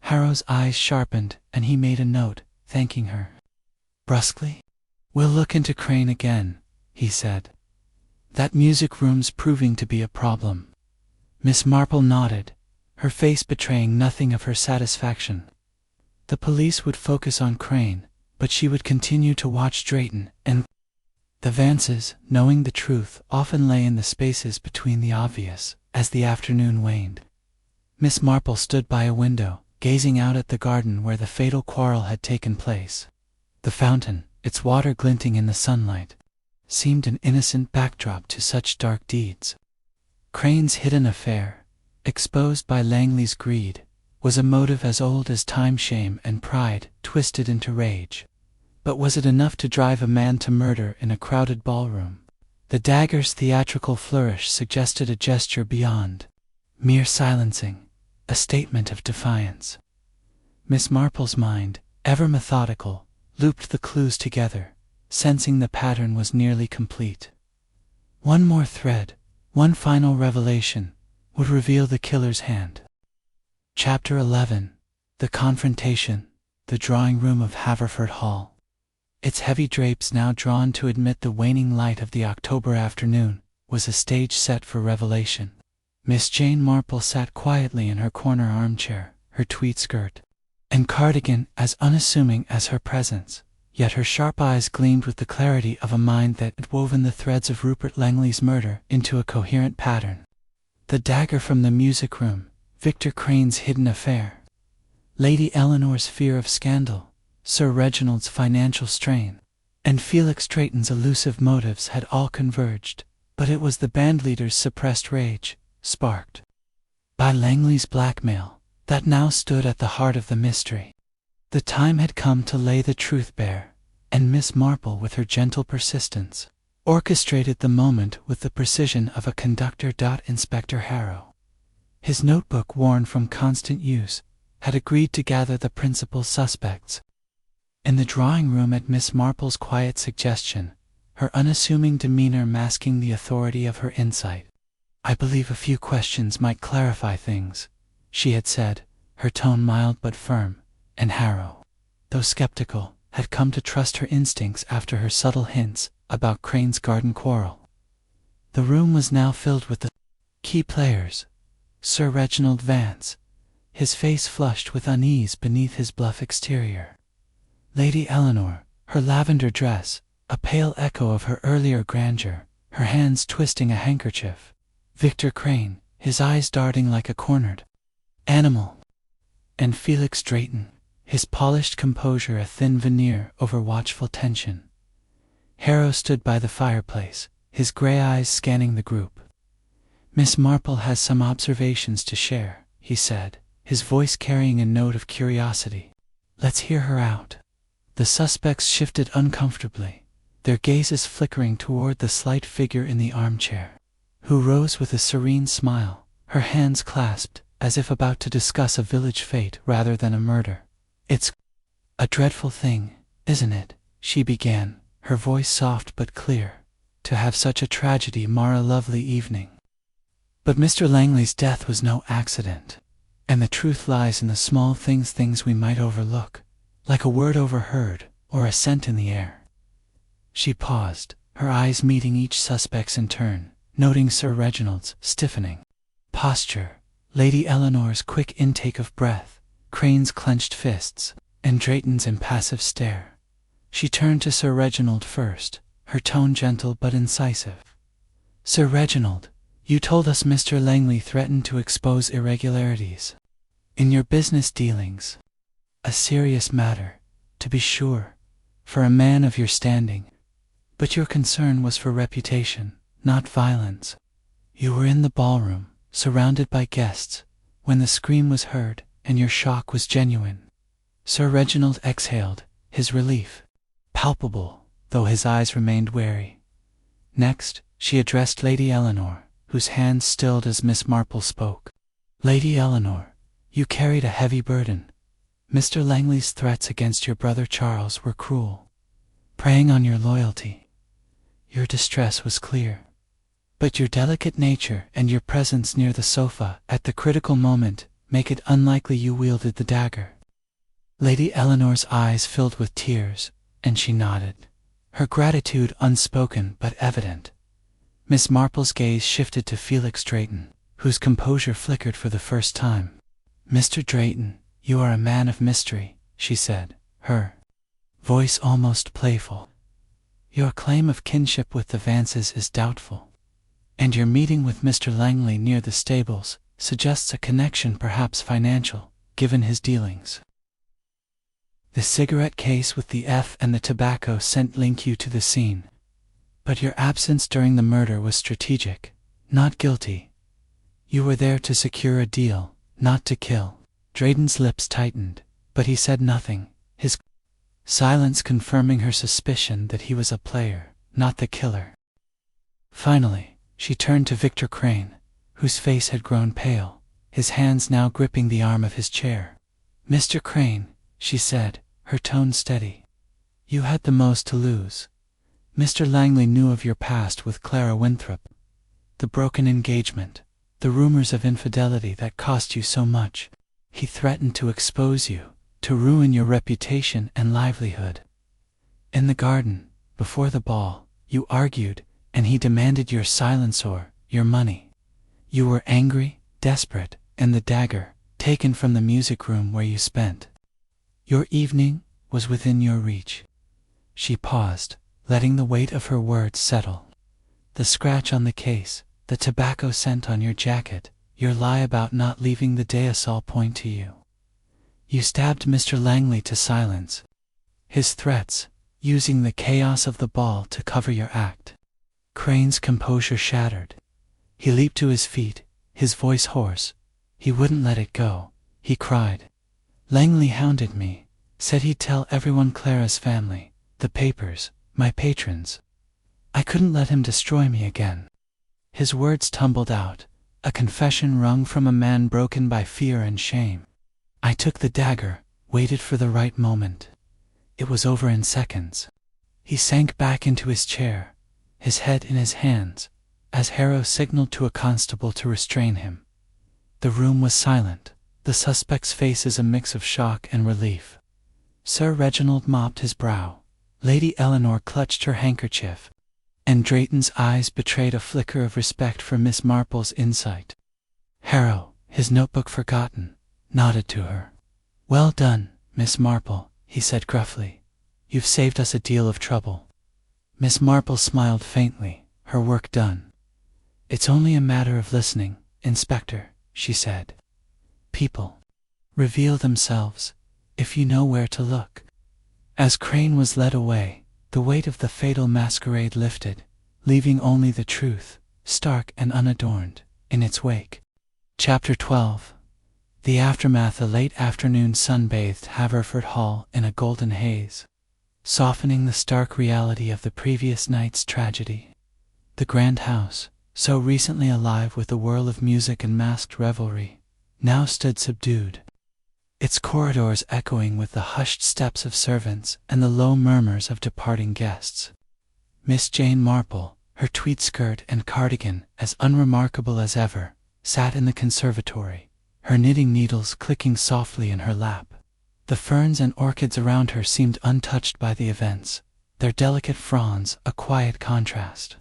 Harrow's eyes sharpened, and he made a note, thanking her. Brusquely, "We'll look into Crane again," he said. "That music room's proving to be a problem." Miss Marple nodded, her face betraying nothing of her satisfaction. The police would focus on Crane, but she would continue to watch Drayton, and the Vances, knowing the truth, often lay in the spaces between the obvious. As the afternoon waned, Miss Marple stood by a window, gazing out at the garden where the fatal quarrel had taken place. The fountain, its water glinting in the sunlight, seemed an innocent backdrop to such dark deeds. Crane's hidden affair, exposed by Langley's greed, was a motive as old as time, shame and pride twisted into rage. But was it enough to drive a man to murder in a crowded ballroom? The dagger's theatrical flourish suggested a gesture beyond mere silencing, a statement of defiance. Miss Marple's mind, ever methodical, looped the clues together, sensing the pattern was nearly complete. One more thread, one final revelation, would reveal the killer's hand. Chapter 11. The Confrontation. The drawing room of Haverford Hall. Its heavy drapes now drawn to admit the waning light of the October afternoon, was a stage set for revelation. Miss Jane Marple sat quietly in her corner armchair, her tweed skirt and cardigan as unassuming as her presence, yet her sharp eyes gleamed with the clarity of a mind that had woven the threads of Rupert Langley's murder into a coherent pattern. The dagger from the music room, Victor Crane's hidden affair, Lady Eleanor's fear of scandal, Sir Reginald's financial strain, and Felix Drayton's elusive motives had all converged, but it was the bandleader's suppressed rage, sparked by Langley's blackmail, that now stood at the heart of the mystery. The time had come to lay the truth bare, and Miss Marple, with her gentle persistence, orchestrated the moment with the precision of a conductor. Inspector Harrow, his notebook worn from constant use, had agreed to gather the principal suspects. In the drawing room, at Miss Marple's quiet suggestion, her unassuming demeanor masking the authority of her insight, "I believe a few questions might clarify things," she had said, her tone mild but firm, and Harrow, though skeptical, had come to trust her instincts after her subtle hints about Crane's garden quarrel. The room was now filled with the key players. Sir Reginald Vance, his face flushed with unease beneath his bluff exterior. Lady Eleanor, her lavender dress, a pale echo of her earlier grandeur, her hands twisting a handkerchief. Victor Crane, his eyes darting like a cornered animal. And Felix Drayton, his polished composure a thin veneer over watchful tension. Harrow stood by the fireplace, his gray eyes scanning the group. "Miss Marple has some observations to share," he said, his voice carrying a note of curiosity. "Let's hear her out." The suspects shifted uncomfortably, their gazes flickering toward the slight figure in the armchair, who rose with a serene smile, her hands clasped, as if about to discuss a village fete rather than a murder. "It's a dreadful thing, isn't it?" she began, her voice soft but clear, "to have such a tragedy mar a lovely evening. But Mr. Langley's death was no accident, and the truth lies in the small things we might overlook, like a word overheard or a scent in the air." She paused, her eyes meeting each suspect's in turn, noting Sir Reginald's stiffening posture, Lady Eleanor's quick intake of breath, Crane's clenched fists, and Drayton's impassive stare. She turned to Sir Reginald first, her tone gentle but incisive. "Sir Reginald, you told us Mr. Langley threatened to expose irregularities in your business dealings. A serious matter, to be sure, for a man of your standing. But your concern was for reputation, not violence. You were in the ballroom, surrounded by guests, when the scream was heard, and your shock was genuine." Sir Reginald exhaled, his relief palpable, though his eyes remained wary. Next, she addressed Lady Eleanor, whose hands stilled as Miss Marple spoke. "Lady Eleanor, you carried a heavy burden. Mr. Langley's threats against your brother Charles were cruel, preying on your loyalty. Your distress was clear. But your delicate nature and your presence near the sofa at the critical moment make it unlikely you wielded the dagger." Lady Eleanor's eyes filled with tears, and she nodded, her gratitude unspoken but evident. Miss Marple's gaze shifted to Felix Drayton, whose composure flickered for the first time. "Mr. Drayton, you are a man of mystery," she said, her voice almost playful. "Your claim of kinship with the Vances is doubtful, and your meeting with Mr. Langley near the stables suggests a connection, perhaps financial, given his dealings. The cigarette case with the F and the tobacco scent link you to the scene. But your absence during the murder was strategic, not guilty. You were there to secure a deal, not to kill. Drayton's lips tightened, but he said nothing, his silence confirming her suspicion that he was a player, not the killer. Finally, she turned to Victor Crane, whose face had grown pale, his hands now gripping the arm of his chair. "Mr. Crane," she said, her tone steady, "you had the most to lose. Mr. Langley knew of your past with Clara Winthrop, the broken engagement, the rumors of infidelity that cost you so much. He threatened to expose you, to ruin your reputation and livelihood. In the garden, before the ball, you argued, and he demanded your silence or your money. You were angry, desperate, and the dagger, taken from the music room where you spent. Your evening was within your reach." She paused, letting the weight of her words settle. "The scratch on the case, the tobacco scent on your jacket, your lie about not leaving the dais all point to you. You stabbed Mr. Langley to silence his threats, using the chaos of the ball to cover your act." Crane's composure shattered. He leaped to his feet, his voice hoarse. "He wouldn't let it go," he cried. "Langley hounded me, said he'd tell everyone, Clara's family, the papers, my patrons. I couldn't let him destroy me again." His words tumbled out, a confession wrung from a man broken by fear and shame. "I took the dagger, waited for the right moment. It was over in seconds." He sank back into his chair, his head in his hands, as Harrow signaled to a constable to restrain him. The room was silent, the suspect's faces a mix of shock and relief. Sir Reginald mopped his brow, Lady Eleanor clutched her handkerchief, and Drayton's eyes betrayed a flicker of respect for Miss Marple's insight. Harrow, his notebook forgotten, nodded to her. "Well done, Miss Marple," he said gruffly. "You've saved us a deal of trouble." Miss Marple smiled faintly, her work done. "It's only a matter of listening, Inspector," she said. "People reveal themselves, if you know where to look." As Crane was led away, the weight of the fatal masquerade lifted, leaving only the truth, stark and unadorned, in its wake. Chapter 12. The aftermath. A late afternoon sun bathed Haverford Hall in a golden haze, softening the stark reality of the previous night's tragedy. The grand house, so recently alive with the whirl of music and masked revelry, now stood subdued, its corridors echoing with the hushed steps of servants and the low murmurs of departing guests. Miss Jane Marple, her tweed skirt and cardigan as unremarkable as ever, sat in the conservatory, her knitting needles clicking softly in her lap. The ferns and orchids around her seemed untouched by the events, their delicate fronds a quiet contrast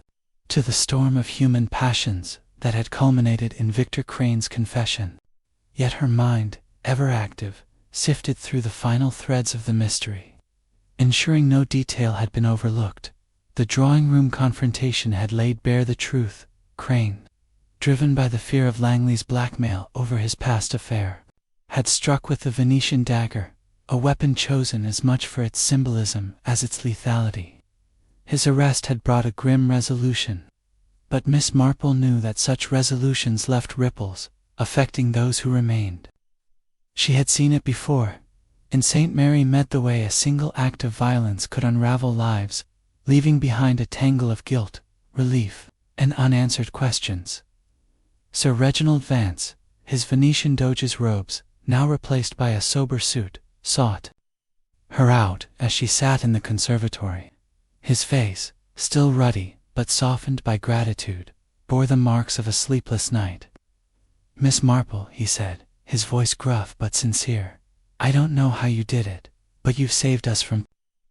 to the storm of human passions that had culminated in Victor Crane's confession. Yet her mind, ever active, sifted through the final threads of the mystery, ensuring no detail had been overlooked. The drawing-room confrontation had laid bare the truth. Crane, driven by the fear of Langley's blackmail over his past affair, had struck with the Venetian dagger, a weapon chosen as much for its symbolism as its lethality. His arrest had brought a grim resolution, but Miss Marple knew that such resolutions left ripples, affecting those who remained. She had seen it before. In St. Mary Medway, a single act of violence could unravel lives, leaving behind a tangle of guilt, relief, and unanswered questions. Sir Reginald Vance, his Venetian doge's robes, now replaced by a sober suit, sought her out as she sat in the conservatory. His face, still ruddy but softened by gratitude, bore the marks of a sleepless night. "Miss Marple," he said, his voice gruff but sincere, "I don't know how you did it, but you've saved us from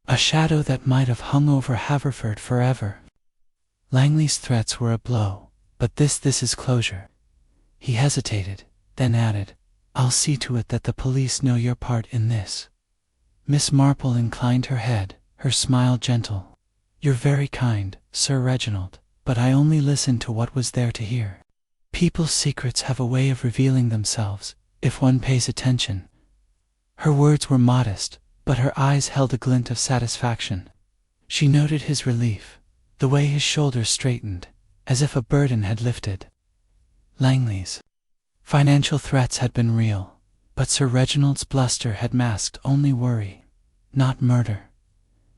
a shadow that might have hung over Haverford forever. Langley's threats were a blow, but this is closure." He hesitated, then added, "I'll see to it that the police know your part in this." Miss Marple inclined her head, her smile gentle. "You're very kind, Sir Reginald, but I only listened to what was there to hear. People's secrets have a way of revealing themselves, if one pays attention." Her words were modest, but her eyes held a glint of satisfaction. She noted his relief, the way his shoulders straightened, as if a burden had lifted. Langley's financial threats had been real, but Sir Reginald's bluster had masked only worry, not murder.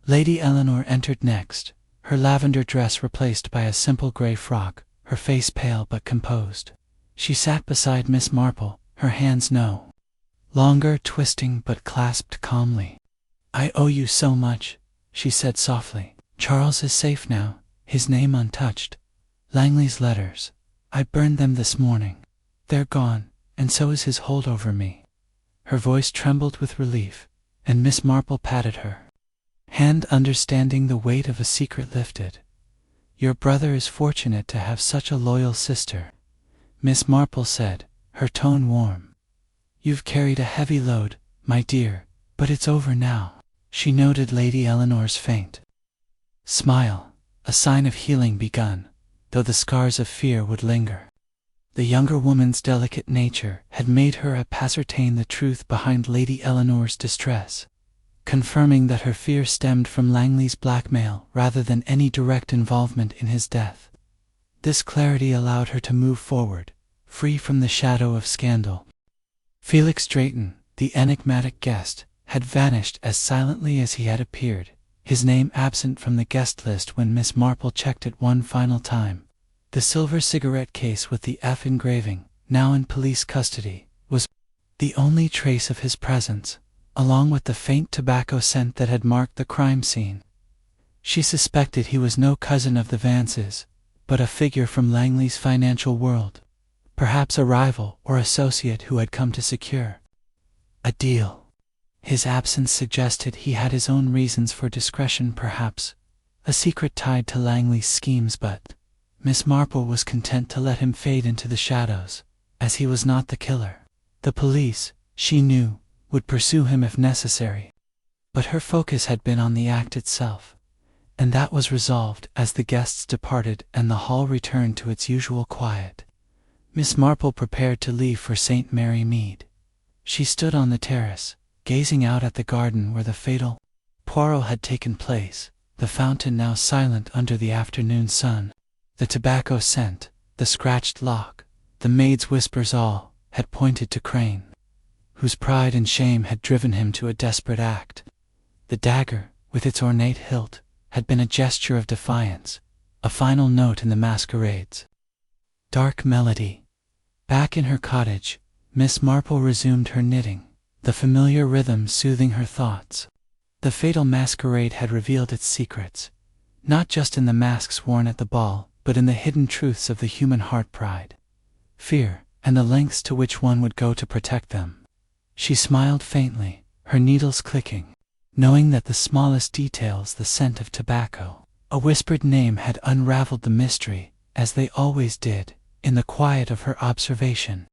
Lady Eleanor entered next, her lavender dress replaced by a simple grey frock, her face pale but composed. She sat beside Miss Marple, her hands no longer twisting but clasped calmly. "I owe you so much," she said softly. "Charles is safe now, his name untouched. Langley's letters, I burned them this morning. They're gone, and so is his hold over me." Her voice trembled with relief, and Miss Marple patted her hand, understanding the weight of a secret lifted. "Your brother is fortunate to have such a loyal sister," Miss Marple said, her tone warm. "You've carried a heavy load, my dear, but it's over now." She noted Lady Eleanor's faint smile, a sign of healing begun, though the scars of fear would linger. The younger woman's delicate nature had made her ascertain the truth behind Lady Eleanor's distress, confirming that her fear stemmed from Langley's blackmail rather than any direct involvement in his death. This clarity allowed her to move forward, free from the shadow of scandal. Felix Drayton, the enigmatic guest, had vanished as silently as he had appeared, his name absent from the guest list when Miss Marple checked it one final time. The silver cigarette case with the F engraving, now in police custody, was the only trace of his presence, along with the faint tobacco scent that had marked the crime scene. She suspected he was no cousin of the Vances, but a figure from Langley's financial world, perhaps a rival or associate who had come to secure a deal. His absence suggested he had his own reasons for discretion, perhaps a secret tied to Langley's schemes, but Miss Marple was content to let him fade into the shadows, as he was not the killer. The police, she knew, would pursue him if necessary, but her focus had been on the act itself, and that was resolved as the guests departed and the hall returned to its usual quiet. Miss Marple prepared to leave for St. Mary Mead. She stood on the terrace, gazing out at the garden where the fatal quarrel had taken place, the fountain now silent under the afternoon sun. The tobacco scent, the scratched lock, the maid's whispers, all had pointed to Crane, whose pride and shame had driven him to a desperate act. The dagger, with its ornate hilt, had been a gesture of defiance, a final note in the masquerade's dark melody. Back in her cottage, Miss Marple resumed her knitting, the familiar rhythm soothing her thoughts. The fatal masquerade had revealed its secrets, not just in the masks worn at the ball, but in the hidden truths of the human heart, pride, fear, and the lengths to which one would go to protect them. She smiled faintly, her needles clicking, knowing that the smallest details, the scent of tobacco, a whispered name, had unraveled the mystery, as they always did, in the quiet of her observation.